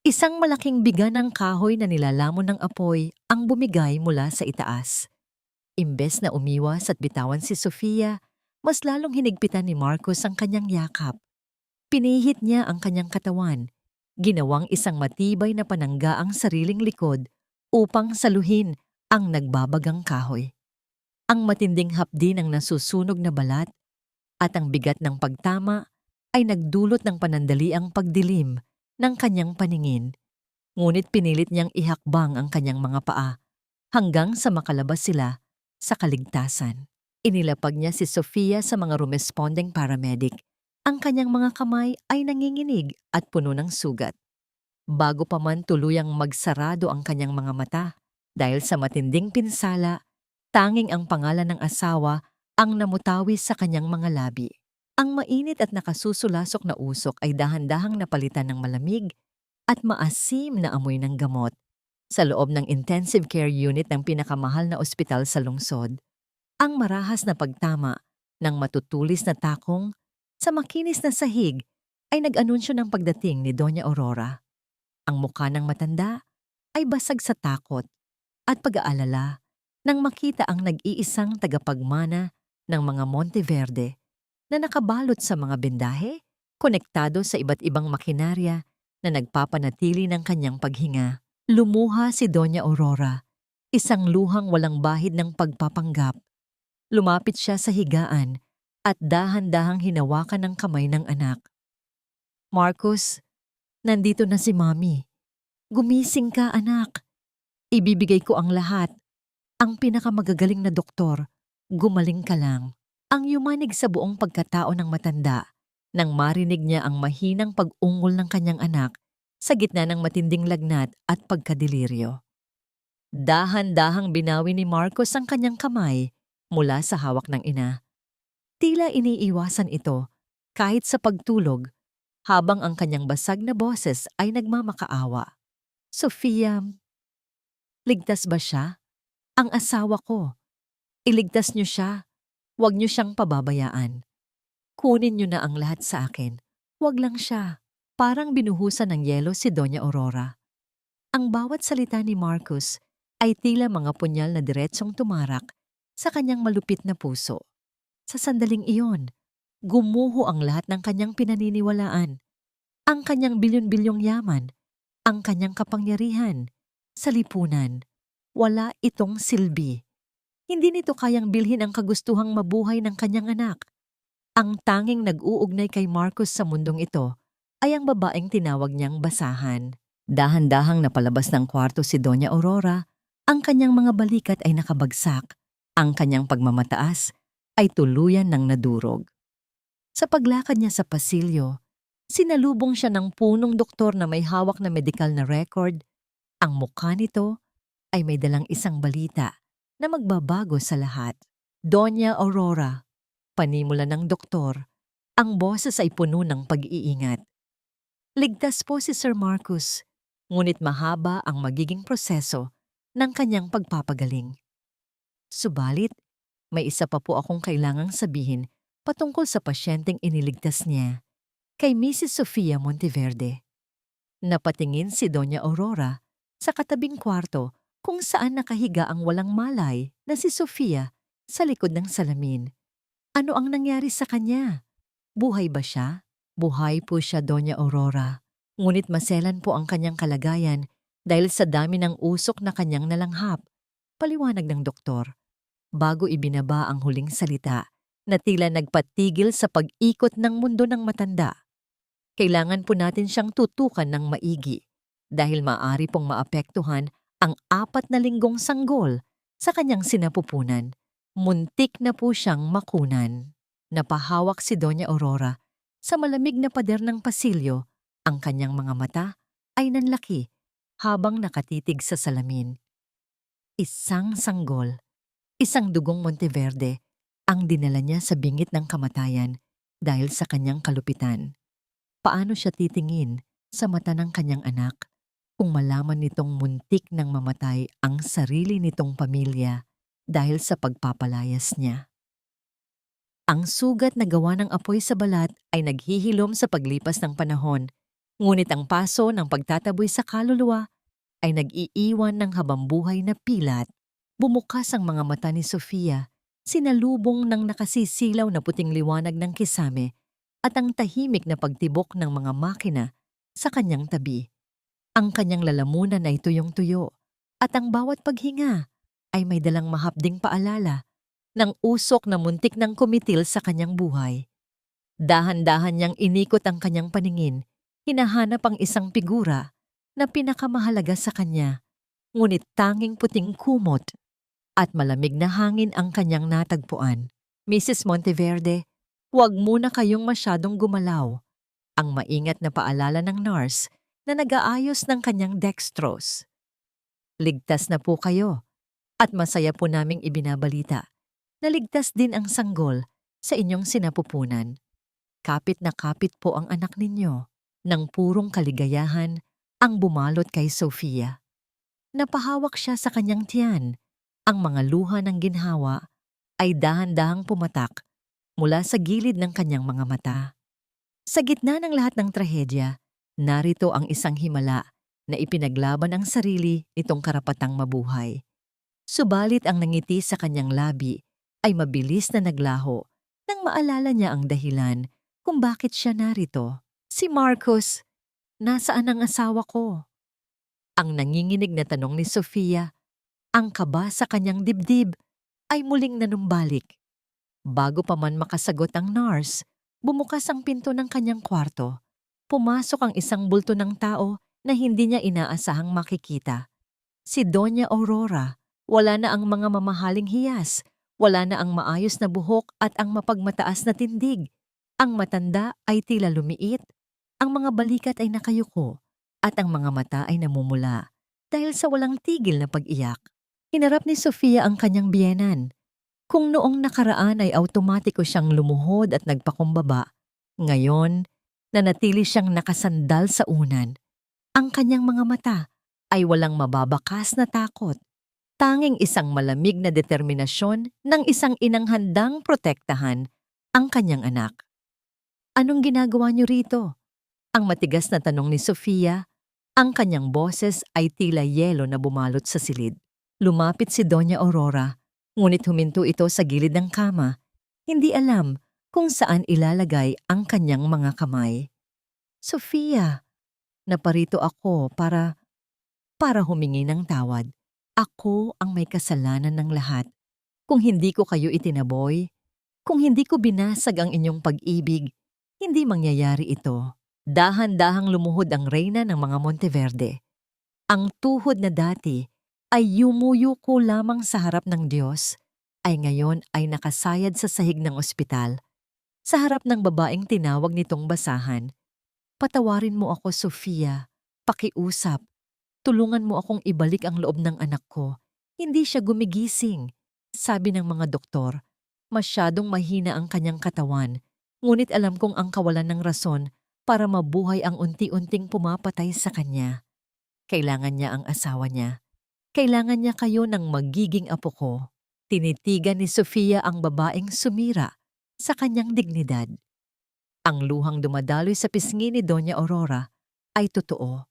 A: isang malaking biga ng kahoy na nilalamon ng apoy ang bumigay mula sa itaas. Imbes na umiwas at bitawan si Sofia, mas lalong hinigpitan ni Marcos ang kanyang yakap. Pinihit niya ang kanyang katawan, ginawang isang matibay na panangga ang sariling likod upang saluhin ang nagbabagang kahoy. Ang matinding hapdi ng nasusunog na balat at ang bigat ng pagtama ay nagdulot ng panandaliang pagdilim ng kanyang paningin. Ngunit pinilit niyang ihakbang ang kanyang mga paa hanggang sa makalabas sila sa kaligtasan. Inilapag niya si Sofia sa mga rumesponding paramedic. Ang kanyang mga kamay ay nanginginig at puno ng sugat. Bago pa man tuluyang magsarado ang kanyang mga mata dahil sa matinding pinsala, tanging ang pangalan ng asawa ang namutawi sa kanyang mga labi. Ang mainit at nakasusulasok na usok ay dahan-dahang napalitan ng malamig at maasim na amoy ng gamot. Sa loob ng intensive care unit ng pinakamahal na ospital sa lungsod, ang marahas na pagtama ng matutulis na takong sa makinis na sahig ay nag-anunsyo ng pagdating ni Doña Aurora. Ang mukha ng matanda ay basag sa takot at pag-aalala nang makita ang nag-iisang tagapagmana ng mga Monteverde na nakabalot sa mga bendahe, konektado sa iba't ibang makinarya na nagpapanatili ng kanyang paghinga. Lumuha si Doña Aurora, isang luhang walang bahid ng pagpapanggap. Lumapit siya sa higaan at dahan-dahang hinawakan ng kamay ng anak. Marcus, nandito na si Mami. Gumising ka, anak. Ibibigay ko ang lahat. Ang pinakamagagaling na doktor. Gumaling ka lang. Ang yumanig sa buong pagkatao ng matanda nang marinig niya ang mahinang pag-ungol ng kanyang anak sa gitna ng matinding lagnat at pagkadiliryo. Dahan-dahang binawi ni Marcos ang kanyang kamay mula sa hawak ng ina. Tila iniiwasan ito kahit sa pagtulog habang ang kanyang basag na boses ay nagmamakaawa. Sofia, ligtas ba siya? Ang asawa ko. Iligtas niyo siya. Huwag niyo siyang pababayaan. Kunin niyo na ang lahat sa akin. Huwag lang siya. Parang binuhusan ng yelo si Doña Aurora. Ang bawat salita ni Marcus ay tila mga punyal na diretsong tumarak sa kanyang malupit na puso. Sa sandaling iyon, gumuho ang lahat ng kanyang pinaniniwalaan. Ang kanyang bilyon-bilyong yaman, ang kanyang kapangyarihan, sa lipunan. Wala itong silbi. Hindi nito kayang bilhin ang kagustuhang mabuhay ng kanyang anak. Ang tanging nag-uugnay kay Marcus sa mundong ito ay ang babaeng tinawag niyang basahan. Dahan-dahang napalabas ng kwarto si Doña Aurora, ang kanyang mga balikat ay nakabagsak. Ang kanyang pagmamataas ay tuluyan ng nadurog. Sa paglakad niya sa pasilyo, sinalubong siya ng punong doktor na may hawak na medikal na record. Ang mukha nito ay may dalang isang balita na magbabago sa lahat. Doña Aurora, panimula ng doktor, ang boses ay puno ng pag-iingat. Ligtas po si Sir Marcus, ngunit mahaba ang magiging proseso ng kanyang pagpapagaling. Subalit, may isa pa po akong kailangang sabihin patungkol sa pasyenteng iniligtas niya, kay Mrs. Sofia Monteverde. Napatingin si Doña Aurora sa katabing kwarto kung saan nakahiga ang walang malay na si Sofia sa likod ng salamin. Ano ang nangyari sa kanya? Buhay ba siya? Buhay po siya, Doña Aurora. Ngunit maselan po ang kanyang kalagayan dahil sa dami ng usok na kanyang nalanghap. Paliwanag ng doktor. Bago ibinaba ang huling salita na tila nagpatigil sa pag-ikot ng mundo ng matanda. Kailangan po natin siyang tutukan ng maigi dahil maaari pong maapektuhan ang 4 na linggong sanggol sa kanyang sinapupunan. Muntik na po siyang makunan. Napahawak si Doña Aurora sa malamig na pader ng pasilyo. Ang kanyang mga mata ay nanlaki habang nakatitig sa salamin. Isang sanggol, isang dugong Monteverde ang dinala niya sa bingit ng kamatayan dahil sa kanyang kalupitan. Paano siya titingin sa mata ng kanyang anak kung malaman nitong muntik nang mamatay ang sarili nitong pamilya dahil sa pagpapalayas niya? Ang sugat na gawa ng apoy sa balat ay naghihilom sa paglipas ng panahon, ngunit ang paso ng pagtataboy sa kaluluwa ay nag-iiwan ng habambuhay na pilat. Bumukas ang mga mata ni Sofia, sinalubong ng nakasisilaw na puting liwanag ng kisame at ang tahimik na pagtibok ng mga makina sa kanyang tabi. Ang kanyang lalamunan ay tuyong-tuyo at ang bawat paghinga ay may dalang mahapding paalala ng usok na muntik ng kumitil sa kanyang buhay. Dahan-dahan niyang inikot ang kanyang paningin, hinahanap ang isang figura na pinakamahalaga sa kanya, ngunit tanging puting kumot at malamig na hangin ang kanyang natagpuan. Mrs. Monteverde, huwag muna kayong masyadong gumalaw. Ang maingat na paalala ng nurse na nag-aayos ng kanyang dextrose. Ligtas na po kayo at masaya po naming ibinabalita na ligtas din ang sanggol sa inyong sinapupunan. Kapit na kapit po ang anak ninyo. Nang purong kaligayahan ang bumalot kay Sofia. Napahawak siya sa kanyang tiyan. Ang mga luha ng ginhawa ay dahan-dahang pumatak mula sa gilid ng kanyang mga mata. Sa gitna ng lahat ng trahedya, narito ang isang himala na ipinaglaban ang sarili nitong karapatang mabuhay. Subalit ang nangiti sa kanyang labi ay mabilis na naglaho nang maalala niya ang dahilan kung bakit siya narito. Si Marcus, Nasaan ang asawa ko? Ang nanginginig na tanong ni Sofia, ang kaba sa kanyang dibdib, ay muling nanumbalik. Bago pa man makasagot ang nurse, bumukas ang pinto ng kanyang kwarto. Pumasok ang isang bulto ng tao na hindi niya inaasahang makikita. Si Doña Aurora. Wala na ang mga mamahaling hiyas, wala na ang maayos na buhok at ang mapagmataas na tindig. Ang matanda ay tila lumiit, ang mga balikat ay nakayuko, at ang mga mata ay namumula dahil sa walang tigil na pag-iyak. Hinarap ni Sofia ang kanyang biyenan. Kung noong nakaraan ay automatiko siyang lumuhod at nagpakumbaba, ngayon, nanatili siyang nakasandal sa unan. Ang kanyang mga mata ay walang mababakas na takot. Tanging isang malamig na determinasyon ng isang inang handang protektahan ang kanyang anak. Anong ginagawa niyo rito? Ang matigas na tanong ni Sofia, ang kanyang boses ay tila yelo na bumalot sa silid. Lumapit si Doña Aurora, ngunit huminto ito sa gilid ng kama. Hindi alam kung saan ilalagay ang kanyang mga kamay. Sofia, naparito ako para humingi ng tawad. Ako ang may kasalanan ng lahat. Kung hindi ko kayo itinaboy, kung hindi ko binasag ang inyong pag-ibig, hindi mangyayari ito. Dahan-dahang lumuhod ang reyna ng mga Monteverde. Ang tuhod na dati ay yumuyuko lamang sa harap ng Diyos, ay ngayon ay nakasayad sa sahig ng ospital, sa harap ng babaeng tinawag nitong basahan. Patawarin mo ako, Sofia. Pakiusap. Tulungan mo akong ibalik ang loob ng anak ko. Hindi siya gumigising. Sabi ng mga doktor, masyadong mahina ang kanyang katawan, ngunit alam kong ang kawalan ng rason para mabuhay ang unti-unting pumapatay sa kanya. Kailangan niya ang asawa niya. Kailangan niya kayo ng magiging apo ko. Tinitigan ni Sofia ang babaeng sumira sa kanyang dignidad. Ang luhang dumadaloy sa pisngi ni Doña Aurora ay totoo.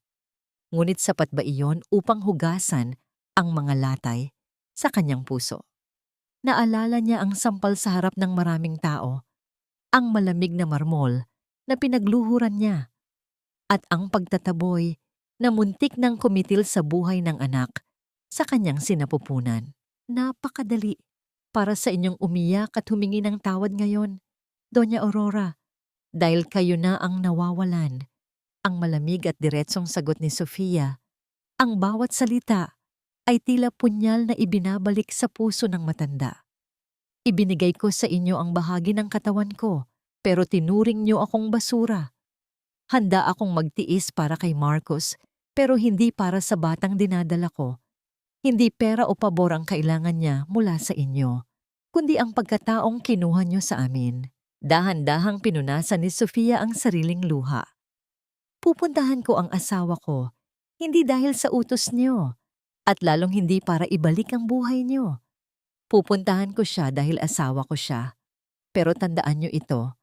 A: Ngunit sapat ba iyon upang hugasan ang mga latay sa kanyang puso? Naalala niya ang sampal sa harap ng maraming tao, ang malamig na marmol na pinagluhuran niya, at ang pagtataboy na muntik ng kumitil sa buhay ng anak sa kanyang sinapupunan. Napakadali para sa inyong umiyak at humingi ng tawad ngayon, Doña Aurora, dahil kayo na ang nawawalan. Ang malamig at diretsong sagot ni Sofia, ang bawat salita ay tila punyal na ibinabalik sa puso ng matanda. Ibinigay ko sa inyo ang bahagi ng katawan ko, pero tinuring niyo akong basura. Handa akong magtiis para kay Marcos, pero hindi para sa batang dinadala ko. Hindi pera o pabor ang kailangan niya mula sa inyo, kundi ang pagkataong kinuha niyo sa amin. Dahan-dahang pinunasan ni Sofia ang sariling luha. Pupuntahan ko ang asawa ko, hindi dahil sa utos niyo, at lalong hindi para ibalik ang buhay niyo. Pupuntahan ko siya dahil asawa ko siya. Pero tandaan niyo ito,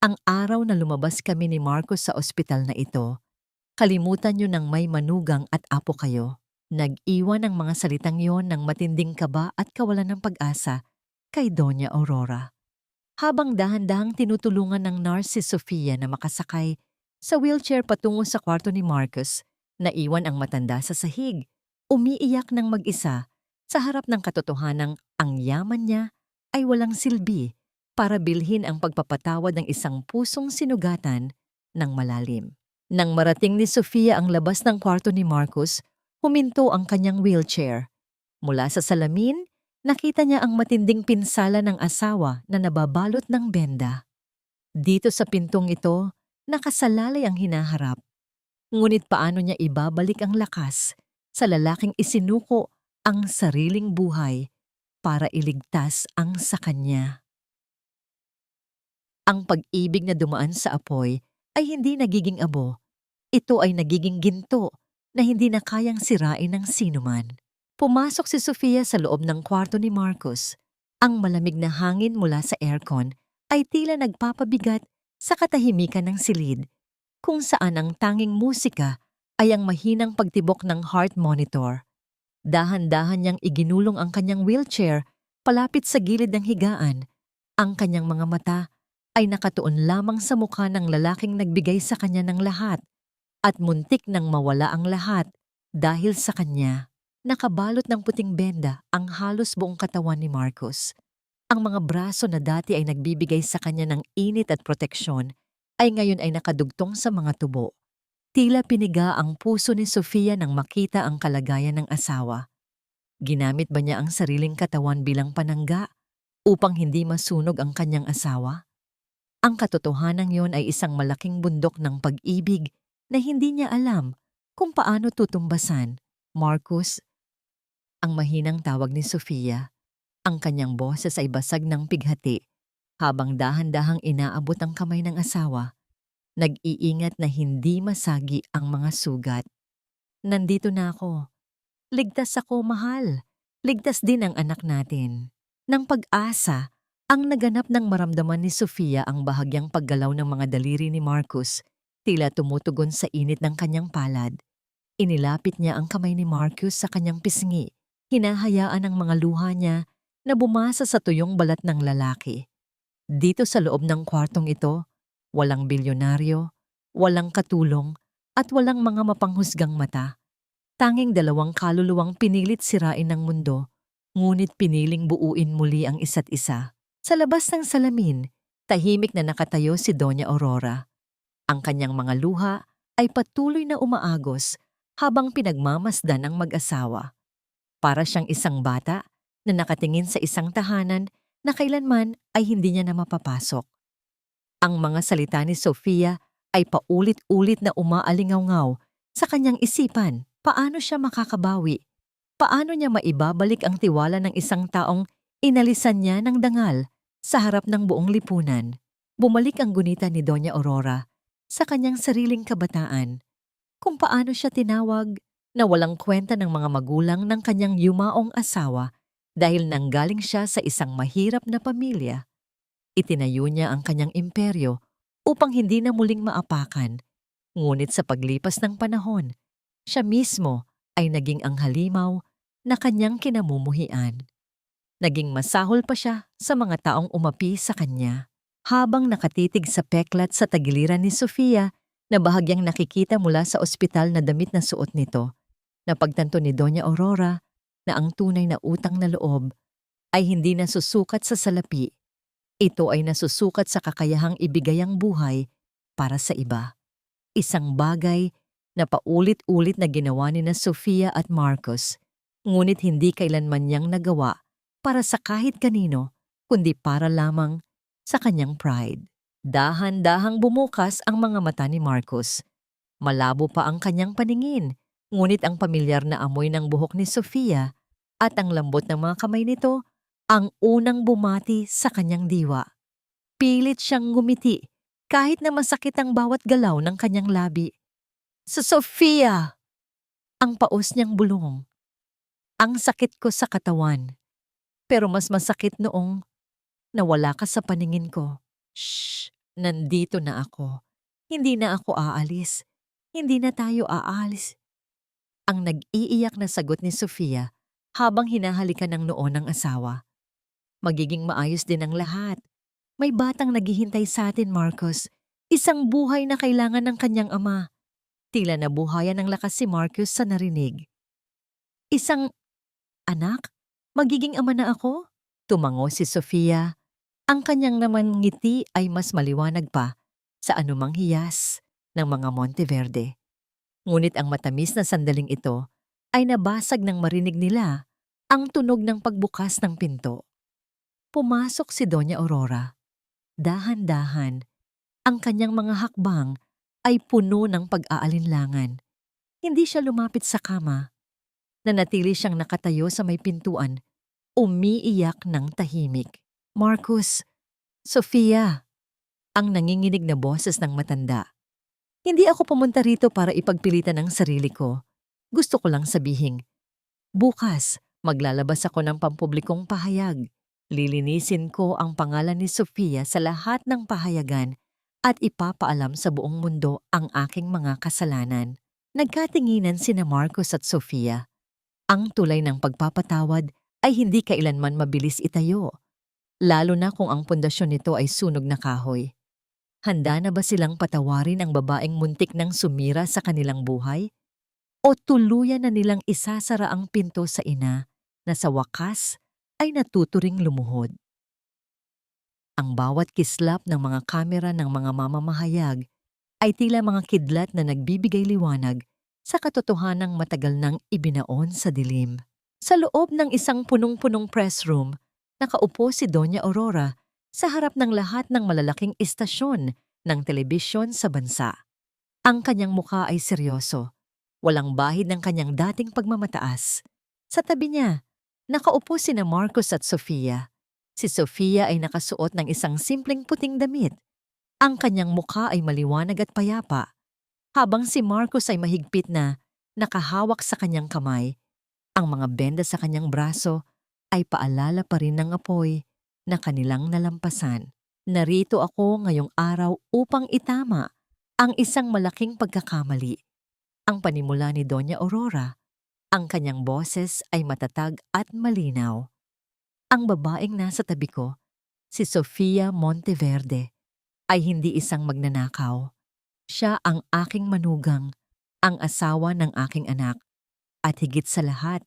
A: ang araw na lumabas kami ni Marcos sa ospital na ito, kalimutan niyo ng may manugang at apo kayo. Nag-iwan ang mga salitang yon ng matinding kaba at kawalan ng pag-asa kay Doña Aurora. Habang dahan-dahang tinutulungan ng nurse si Sofia na makasakay sa wheelchair patungo sa kwarto ni Marcos, naiwan ang matanda sa sahig, umiiyak ng mag-isa sa harap ng katotohanang ang yaman niya ay walang silbi para bilhin ang pagpapatawad ng isang pusong sinugatan ng malalim. Nang marating ni Sofia ang labas ng kwarto ni Marcos, huminto ang kanyang wheelchair. Mula sa salamin, nakita niya ang matinding pinsala ng asawa na nababalot ng benda. Dito sa pintong ito, nakasalalay ang hinaharap. Ngunit paano niya ibabalik ang lakas sa lalaking isinuko ang sariling buhay para iligtas ang sa kanya? Ang pag-ibig na dumaan sa apoy ay hindi nagiging abo. Ito ay nagiging ginto na hindi na kayang sirain ng sinuman. Pumasok si Sofia sa loob ng kwarto ni Marcos. Ang malamig na hangin mula sa aircon ay tila nagpapabigat sa katahimikan ng silid, kung saan ang tanging musika ay ang mahinang pagtibok ng heart monitor. Dahan-dahan niyang iginulong ang kanyang wheelchair palapit sa gilid ng higaan. Ang kanyang mga mata ay nakatuon lamang sa mukha ng lalaking nagbigay sa kanya ng lahat, At muntik nang mawala ang lahat dahil sa kanya. Nakabalot ng puting benda ang halos buong katawan ni Marcos. Ang mga braso na dati ay nagbibigay sa kanya ng init at proteksyon ay ngayon ay nakadugtong sa mga tubo. Tila piniga ang puso ni Sofia nang makita ang kalagayan ng asawa. Ginamit ba niya ang sariling katawan bilang panangga upang hindi masunog ang kanyang asawa? Ang katotohanan yon ay isang malaking bundok ng pag-ibig na hindi niya alam kung paano tutumbasan. Marcos, ang mahinang tawag ni Sofia, ang kanyang boses ay basag ng pighati habang dahan-dahang inaabot ang kamay ng asawa. Nag-iingat na hindi masagi ang mga sugat. Nandito na ako. Ligtas ako, mahal. Ligtas din ang anak natin. Nang pag-asa, ang naganap ng maramdaman ni Sofia ang bahagyang paggalaw ng mga daliri ni Marcos, tila tumutugon sa init ng kanyang palad. Inilapit niya ang kamay ni Marcos sa kanyang pisngi, hinahayaan ang mga luha niya na bumasa sa tuyong balat ng lalaki. Dito sa loob ng kwartong ito, walang bilyonaryo, walang katulong, at walang mga mapanghusgang mata. Tanging dalawang kaluluwang pinilit sirain ng mundo, ngunit piniling buuin muli ang isa't isa. Sa labas ng salamin, tahimik na nakatayo si Doña Aurora. Ang kanyang mga luha ay patuloy na umaagos habang pinagmamasdan ang mag-asawa. Para siyang isang bata na nakatingin sa isang tahanan na kailanman ay hindi niya na mapapasok. Ang mga salita ni Sofia ay paulit-ulit na umaalingaw-ngaw sa kanyang isipan. Paano siya makakabawi? Paano niya maibabalik ang tiwala ng isang taong inalisan niya ng dangal sa harap ng buong lipunan? Bumalik ang gunita ni Doña Aurora sa kanyang sariling kabataan. Kung paano siya tinawag na walang kwenta ng mga magulang ng kanyang yumaong asawa dahil nanggaling siya sa isang mahirap na pamilya. Itinayo niya ang kanyang imperyo upang hindi na muling maapakan. Ngunit sa paglipas ng panahon, siya mismo ay naging ang halimaw na kanyang kinamumuhian. Naging masahol pa siya sa mga taong umapi sa kanya. Habang nakatitig sa peklat sa tagiliran ni Sofia na bahagyang nakikita mula sa ospital na damit na suot nito, napagtanto ni Doña Aurora na ang tunay na utang na loob ay hindi nasusukat sa salapi. Ito ay nasusukat sa kakayahang ibigay ang buhay para sa iba. Isang bagay na paulit-ulit na ginawa ni na Sofia at Marcos, ngunit hindi kailanman niyang nagawa para sa kahit kanino, kundi para lamang sa kanyang pride. Dahan-dahang bumukas ang mga mata ni Marcos. Malabo pa ang kanyang paningin, ngunit ang pamilyar na amoy ng buhok ni Sofia at ang lambot ng mga kamay nito ang unang bumati sa kanyang diwa. Pilit siyang ngumiti kahit na masakit ang bawat galaw ng kanyang labi. Sa Sofia! Ang paos niyang bulong. Ang sakit ko sa katawan. Pero mas masakit noong nawala ka sa paningin ko. Shh! Nandito na ako. Hindi na ako aalis. Hindi na tayo aalis. Ang nag-iiyak na sagot ni Sofia habang hinahalikan ng noo ng asawa. Magiging maayos din ang lahat. May batang naghihintay sa atin, Marcos. Isang buhay na kailangan ng kanyang ama. Tila nabuhayan ng lakas si Marcos sa narinig. Isang anak? Magiging ama na ako? Tumango si Sofia. Ang kanyang naman ngiti ay mas maliwanag pa sa anumang hiyas ng mga Monteverde. Ngunit ang matamis na sandaling ito ay nabasag nang marinig nila ang tunog ng pagbukas ng pinto. Pumasok si Doña Aurora. Dahan-dahan, ang kanyang mga hakbang ay puno ng pag-aalinlangan. Hindi siya lumapit sa kama. Nanatili siyang nakatayo sa may pintuan, umiiyak ng tahimik. Marcos, Sofia, ang nanginginig na boses ng matanda. Hindi ako pumunta rito para ipagpilitan ang sarili ko. Gusto ko lang sabihing, bukas maglalabas ako ng pampublikong pahayag. Lilinisin ko ang pangalan ni Sofia sa lahat ng pahayagan at ipapaalam sa buong mundo ang aking mga kasalanan. Nagkatinginan sina Marcos at Sofia. Ang tulay ng pagpapatawad ay hindi kailanman mabilis itayo, lalo na kung ang pundasyon nito ay sunog na kahoy. Handa na ba silang patawarin ang babaeng muntik nang sumira sa kanilang buhay? O tuluyan na nilang isasara ang pinto sa ina na sa wakas ay natuturing lumuhod? Ang bawat kislap ng mga kamera ng mga mamamahayag ay tila mga kidlat na nagbibigay liwanag sa katotohanang matagal nang ibinaon sa dilim. Sa loob ng isang punong-punong press room, nakaupo si Doña Aurora sa harap ng lahat ng malalaking istasyon ng telebisyon sa bansa. Ang kanyang mukha ay seryoso, walang bahid ng kanyang dating pagmamataas. Sa tabi niya, nakaupo sina Marcos at Sofia. Si Sofia ay nakasuot ng isang simpleng puting damit. Ang kanyang mukha ay maliwanag at payapa, habang si Marcos ay mahigpit na nakahawak sa kanyang kamay. Ang mga benda sa kanyang braso ay paalala pa rin ng apoy na kanilang nalampasan. Narito ako ngayong araw upang itama ang isang malaking pagkakamali. Ang panimula ni Doña Aurora, ang kanyang boses ay matatag at malinaw. Ang babaeng nasa tabi ko, si Sofia Monteverde, ay hindi isang magnanakaw. Siya ang aking manugang, ang asawa ng aking anak, at higit sa lahat,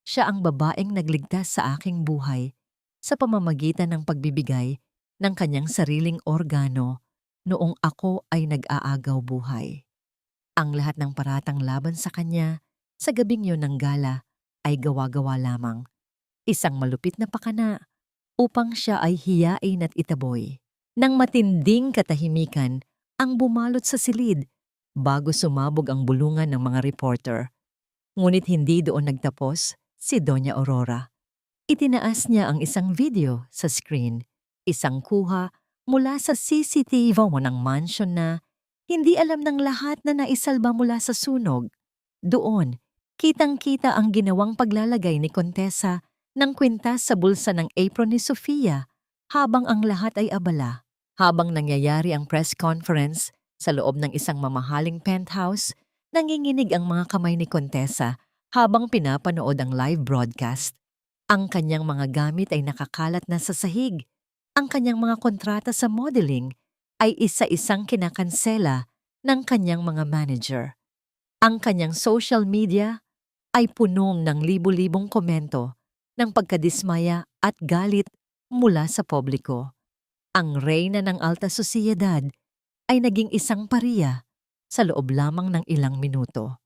A: siya ang babaeng nagligtas sa aking buhay sa pamamagitan ng pagbibigay ng kanyang sariling organo noong ako ay nag-aagaw buhay. Ang lahat ng paratang laban sa kanya sa gabing yon ng gala ay gawa-gawa lamang. Isang malupit na pakana upang siya ay hiyain at itaboy. Nang matinding katahimikan ang bumalot sa silid bago sumabog ang bulungan ng mga reporter. Ngunit hindi doon nagtapos si Doña Aurora. Itinaas niya ang isang video sa screen, isang kuha mula sa CCTV ng mansion na hindi alam ng lahat na naisalba mula sa sunog. Doon, kitang-kita ang ginawang paglalagay ni Kontesa ng kwintas sa bulsa ng apron ni Sofia habang ang lahat ay abala. Habang nangyayari ang press conference sa loob ng isang mamahaling penthouse, nanginginig ang mga kamay ni Kontesa habang pinapanood ang live broadcast. Ang kanyang mga gamit ay nakakalat na sa sahig. Ang kanyang mga kontrata sa modeling ay isa-isang kinakansela ng kanyang mga manager. Ang kanyang social media ay punong ng libu-libong komento ng pagkadismaya at galit mula sa publiko. Ang reyna ng alta sosyedad ay naging isang pariya sa loob lamang ng ilang minuto.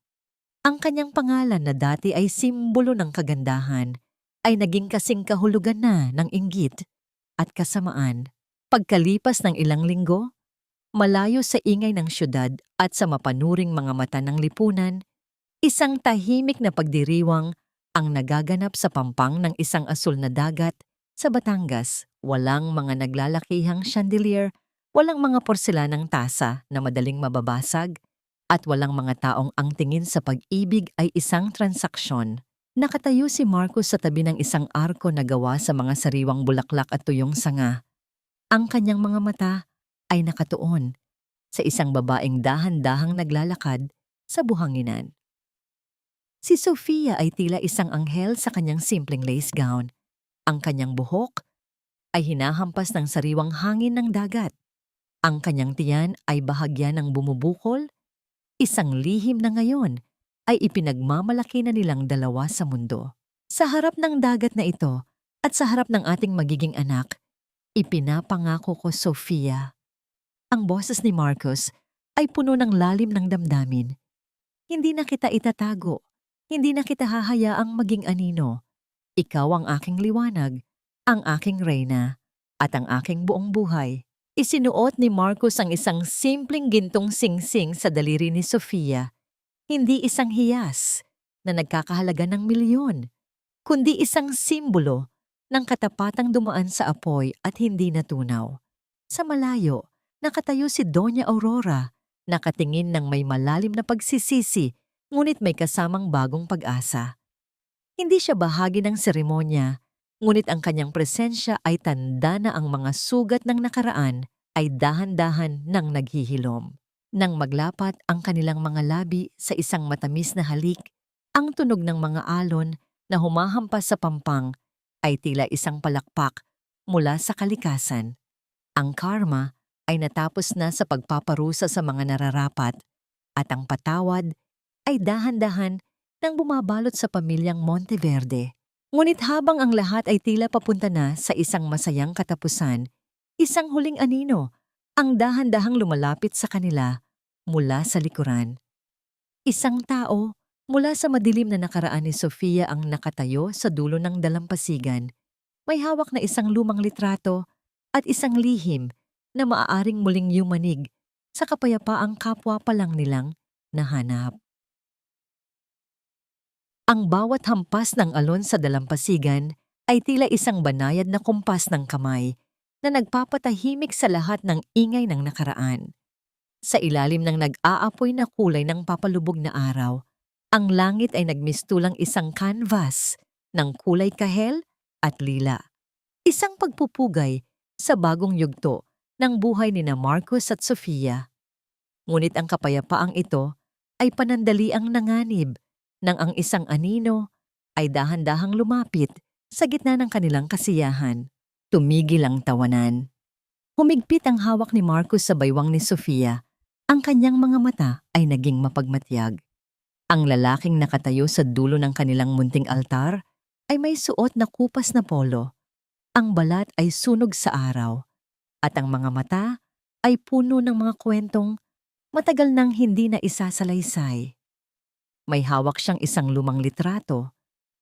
A: Ang kanyang pangalan na dati ay simbolo ng kagandahan ay naging kasing kahulugan na ng inggit at kasamaan. Pagkalipas ng ilang linggo, malayo sa ingay ng syudad at sa mapanuring mga mata ng lipunan, isang tahimik na pagdiriwang ang nagaganap sa pampang ng isang asul na dagat sa Batangas. Walang mga naglalakihang chandelier, walang mga porselanang tasa na madaling mababasag, at walang mga taong ang tingin sa pag-ibig ay isang transaksyon. Nakatayo si Marcos sa tabi ng isang arko na gawa sa mga sariwang bulaklak at tuyong sanga. Ang kanyang mga mata ay nakatuon sa isang babaeng dahan-dahang naglalakad sa buhanginan. Si Sofia ay tila isang anghel sa kanyang simpleng lace gown. Ang kanyang buhok ay hinahampas ng sariwang hangin ng dagat. Ang kanyang tiyan ay bahagya ng bumubukol, isang lihim na ngayon ay ipinagmamalaki na nilang dalawa sa mundo. Sa harap ng dagat na ito at sa harap ng ating magiging anak, ipinapangako ko, Sofia. Ang boses ni Marcos ay puno ng lalim ng damdamin. Hindi na kita itatago. Hindi na kita hahayaang maging anino. Ikaw ang aking liwanag, ang aking reyna, at ang aking buong buhay. Isinuot ni Marcos ang isang simpleng gintong singsing sa daliri ni Sofia. Hindi isang hiyas na nagkakahalaga ng milyon, kundi isang simbolo ng katapatang dumaan sa apoy at hindi natunaw. Sa malayo, nakatayo si Doña Aurora, nakatingin ng may malalim na pagsisisi, ngunit may kasamang bagong pag-asa. Hindi siya bahagi ng seremonya, ngunit ang kanyang presensya ay tanda na ang mga sugat ng nakaraan ay dahan-dahan nang naghihilom. Nang maglapat ang kanilang mga labi sa isang matamis na halik, ang tunog ng mga alon na humahampas sa pampang ay tila isang palakpak mula sa kalikasan. Ang karma ay natapos na sa pagpaparusa sa mga nararapat at ang patawad ay dahan-dahan nang bumabalot sa pamilyang Monteverde. Ngunit habang ang lahat ay tila papunta na sa isang masayang katapusan, isang huling anino ang dahan-dahang lumalapit sa kanila mula sa likuran. Isang tao mula sa madilim na nakaraan ni Sofia ang nakatayo sa dulo ng dalampasigan. May hawak na isang lumang litrato at isang lihim na maaaring muling yumanig sa kapayapaang kapwa pa lang nilang nahanap. Ang bawat hampas ng alon sa dalampasigan ay tila isang banayad na kumpas ng kamay na nagpapatahimik sa lahat ng ingay ng nakaraan. Sa ilalim ng nag-aapoy na kulay ng papalubog na araw, ang langit ay nagmistulang isang canvas ng kulay kahel at lila. Isang pagpupugay sa bagong yugto ng buhay ni Marcos at Sofia. Ngunit ang kapayapaang ito ay panandaliang nanganib nang ang isang anino ay dahan-dahang lumapit sa gitna ng kanilang kasiyahan. Tumigil ang tawanan. Humigpit ang hawak ni Marcos sa baywang ni Sofia. Ang kanyang mga mata ay naging mapagmatyag. Ang lalaking nakatayo sa dulo ng kanilang munting altar ay may suot na kupas na polo. Ang balat ay sunog sa araw at ang mga mata ay puno ng mga kwentong matagal nang hindi na isasalaysay. May hawak siyang isang lumang litrato,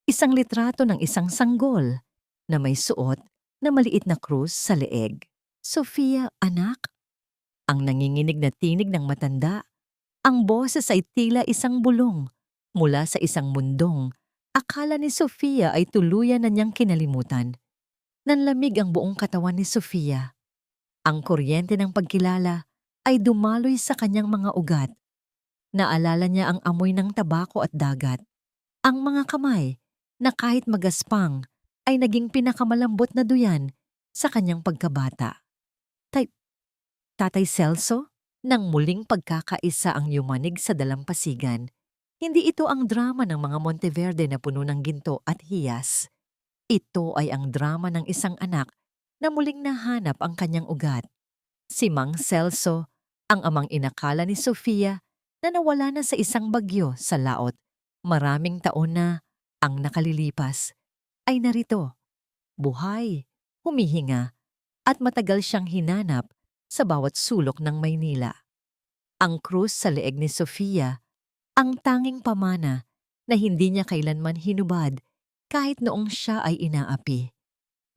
A: isang litrato ng isang sanggol na may suot na maliit na krus sa leeg. Sofia, anak? Ang nanginginig na tinig ng matanda. Ang boses ay tila isang bulong mula sa isang mundong akala ni Sofia ay tuluyan na niyang kinalimutan. Nanlamig ang buong katawan ni Sofia. Ang kuryente ng pagkilala ay dumaloy sa kanyang mga ugat. Naalala niya ang amoy ng tabako at dagat. Ang mga kamay na kahit magaspang ay naging pinakamalambot na duyan sa kanyang pagkabata. Tatay Celso? Nang muling pagkakaisa ang yumanig sa dalampasigan, hindi ito ang drama ng mga Monteverde na puno ng ginto at hiyas. Ito ay ang drama ng isang anak na muling nahanap ang kanyang ugat. Si Mang Celso, ang amang inakala ni Sofia na nawala na sa isang bagyo sa laot. Maraming taon na ang nakalilipas ay narito. Buhay, humihinga, at matagal siyang hinanap sa bawat sulok ng Maynila. Ang krus sa leeg ni Sofia, ang tanging pamana na hindi niya kailanman hinubad kahit noong siya ay inaapi.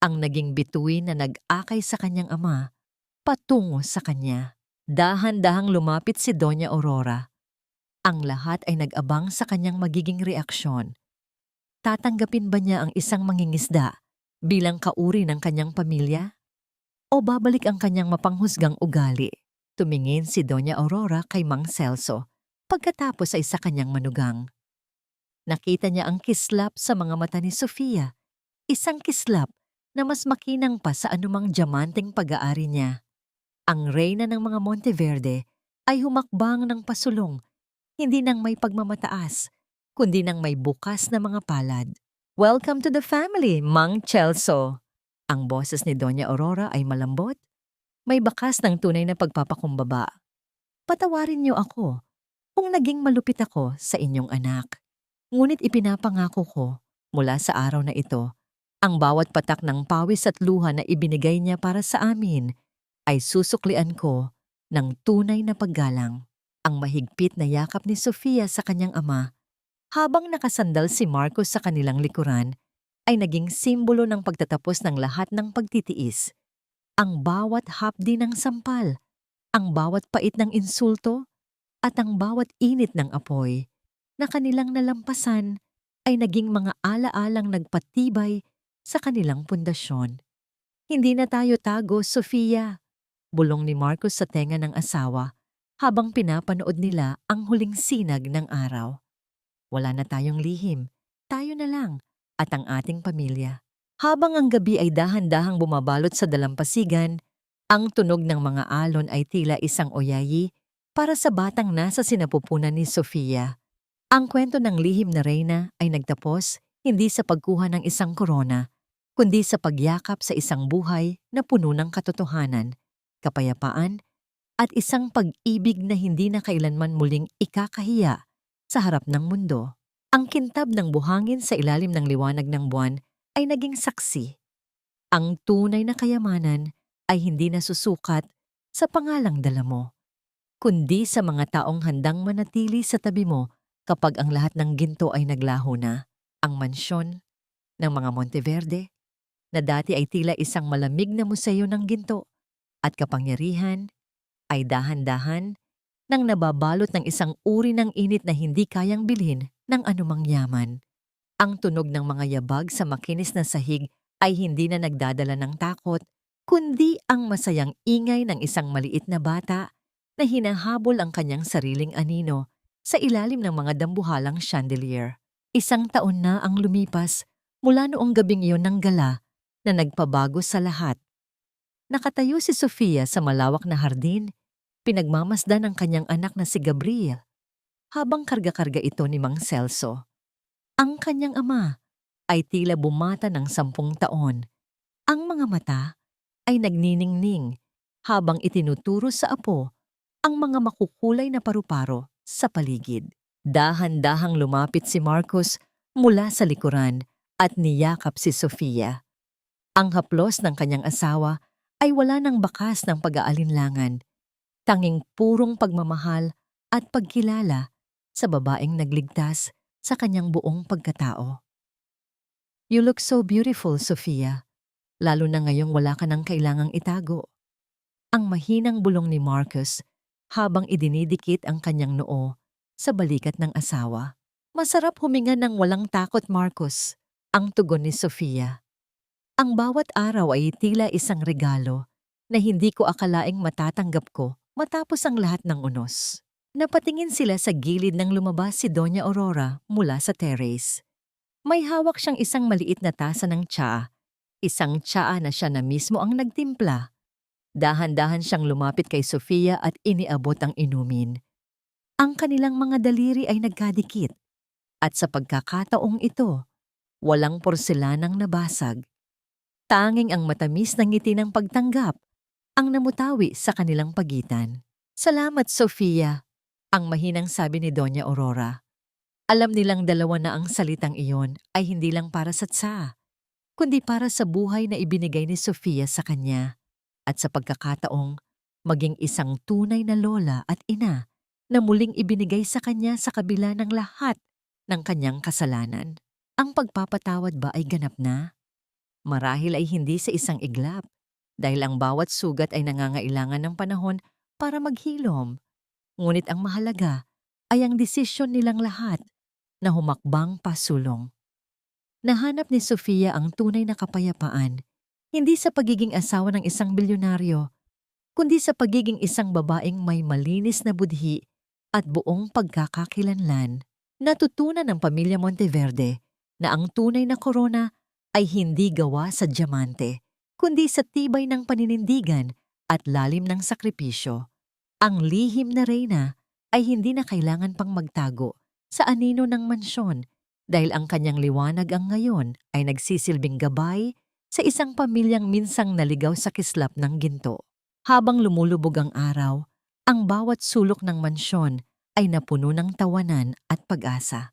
A: Ang naging bituin na nag-akay sa kanyang ama, patungo sa kanya. Dahan-dahang lumapit si Doña Aurora. Ang lahat ay nag-abang sa kanyang magiging reaksyon. Tatanggapin ba niya ang isang mangingisda bilang kauri ng kanyang pamilya? O babalik ang kanyang mapanghusgang ugali? Tumingin si Doña Aurora kay Mang Celso pagkatapos ay sa kanyang manugang. Nakita niya ang kislap sa mga mata ni Sofia, isang kislap na mas makinang pa sa anumang diamanteng pag-aari niya. Ang reyna ng mga Monteverde ay humakbang ng pasulong, hindi nang may pagmamataas, kundi nang may bukas na mga palad. Welcome to the family, Mang Celso. Ang boses ni Doña Aurora ay malambot, may bakas ng tunay na pagpapakumbaba. Patawarin niyo ako kung naging malupit ako sa inyong anak. Ngunit ipinapangako ko mula sa araw na ito, ang bawat patak ng pawis at luha na ibinigay niya para sa amin ay susuklian ko ng tunay na paggalang. Ang mahigpit na yakap ni Sofia sa kanyang ama habang nakasandal si Marcos sa kanilang likuran ay naging simbolo ng pagtatapos ng lahat ng pagtitiis. Ang bawat hapdi ng sampal, ang bawat pait ng insulto, at ang bawat init ng apoy na kanilang nalampasan ay naging mga ala-alang nagpatibay sa kanilang pundasyon. Hindi na tayo tago, Sofia, bulong ni Marcos sa tenga ng asawa habang pinapanood nila ang huling sinag ng araw. Wala na tayong lihim, tayo na lang at ang ating pamilya. Habang ang gabi ay dahan-dahang bumabalot sa dalampasigan, ang tunog ng mga alon ay tila isang oyayi para sa batang nasa sinapupunan ni Sofia. Ang kwento ng lihim na reyna ay nagtapos hindi sa pagkuha ng isang korona, kundi sa pagyakap sa isang buhay na puno ng katotohanan. kapayapaan, at isang pag-ibig na hindi na kailanman muling ikakahiya sa harap ng mundo. Ang kintab ng buhangin sa ilalim ng liwanag ng buwan ay naging saksi. Ang tunay na kayamanan ay hindi nasusukat sa pangalang dala mo, kundi sa mga taong handang manatili sa tabi mo kapag ang lahat ng ginto ay naglaho na. Ang mansyon ng mga Monteverde, na dati ay tila isang malamig na museo ng ginto at kapangyarihan, ay dahan-dahan nang nababalot ng isang uri ng init na hindi kayang bilhin ng anumang yaman. Ang tunog ng mga yabag sa makinis na sahig ay hindi na nagdadala ng takot, kundi ang masayang ingay ng isang maliit na bata na hinahabol ang kanyang sariling anino sa ilalim ng mga dambuhalang chandelier. Isang taon na ang lumipas mula noong gabing iyon ng gala na nagpabago sa lahat. Nakatayo si Sofia sa malawak na hardin, pinagmamasdan ng kanyang anak na si Gabriel, habang karga-karga ito ni Mang Celso. Ang kanyang ama ay tila bumata ng 10 taon. Ang mga mata ay nagniningning habang itinuturo sa apo ang mga makukulay na paru-paro sa paligid. Dahan-dahang lumapit si Marcos mula sa likuran at niyakap si Sofia. Ang haplos ng kanyang asawa ay wala ng bakas ng pag-aalinlangan, tanging purong pagmamahal at pagkilala sa babaeng nagligtas sa kanyang buong pagkatao. You look so beautiful, Sofia, lalo na ngayong wala ka nang kailangang itago. Ang mahinang bulong ni Marcos habang idinidikit ang kanyang noo sa balikat ng asawa. Masarap huminga ng walang takot, Marcos, ang tugon ni Sofia. Ang bawat araw ay tila isang regalo na hindi ko akalaing matatanggap ko matapos ang lahat ng unos. Napatingin sila sa gilid nang lumabas si Doña Aurora mula sa terrace. May hawak siyang isang maliit na tasa ng tsaa, isang tsaa na siya na mismo ang nagtimpla. Dahan-dahan siyang lumapit kay Sofia at iniabot ang inumin. Ang kanilang mga daliri ay nagkadikit, at sa pagkakataong ito, walang porselanang nabasag. Tanging ang matamis na ngiti ng pagtanggap ang namutawi sa kanilang pagitan. Salamat, Sofia, ang mahinang sabi ni Doña Aurora. Alam nilang dalawa na ang salitang iyon ay hindi lang para sa tsa, kundi para sa buhay na ibinigay ni Sofia sa kanya, at sa pagkakataong maging isang tunay na lola at ina na muling ibinigay sa kanya sa kabila ng lahat ng kanyang kasalanan. Ang pagpapatawad ba ay ganap na? Marahil ay hindi sa isang iglap, dahil ang bawat sugat ay nangangailangan ng panahon para maghilom. Ngunit ang mahalaga ay ang desisyon nilang lahat na humakbang pasulong. Nahanap ni Sofia ang tunay na kapayapaan, hindi sa pagiging asawa ng isang bilyonaryo, kundi sa pagiging isang babaeng may malinis na budhi at buong pagkakakilanlan. Natutunan ng pamilya Monteverde na ang tunay na korona ay hindi gawa sa diamante, kundi sa tibay ng paninindigan at lalim ng sakripisyo. Ang lihim na reyna ay hindi na kailangan pang magtago sa anino ng mansyon dahil ang kanyang liwanag ang ngayon ay nagsisilbing gabay sa isang pamilyang minsang naligaw sa kislap ng ginto. Habang lumulubog ang araw, ang bawat sulok ng mansyon ay napuno ng tawanan at pag-asa.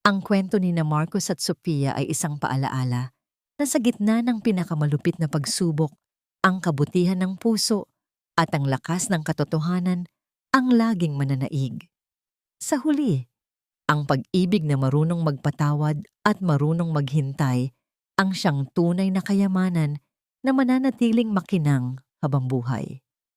A: Ang kwento ni Marcos at Sofia ay isang paalaala na sa gitna ng pinakamalupit na pagsubok, ang kabutihan ng puso at ang lakas ng katotohanan ang laging mananaig. Sa huli, ang pag-ibig na marunong magpatawad at marunong maghintay ang siyang tunay na kayamanan na mananatiling makinang habang buhay.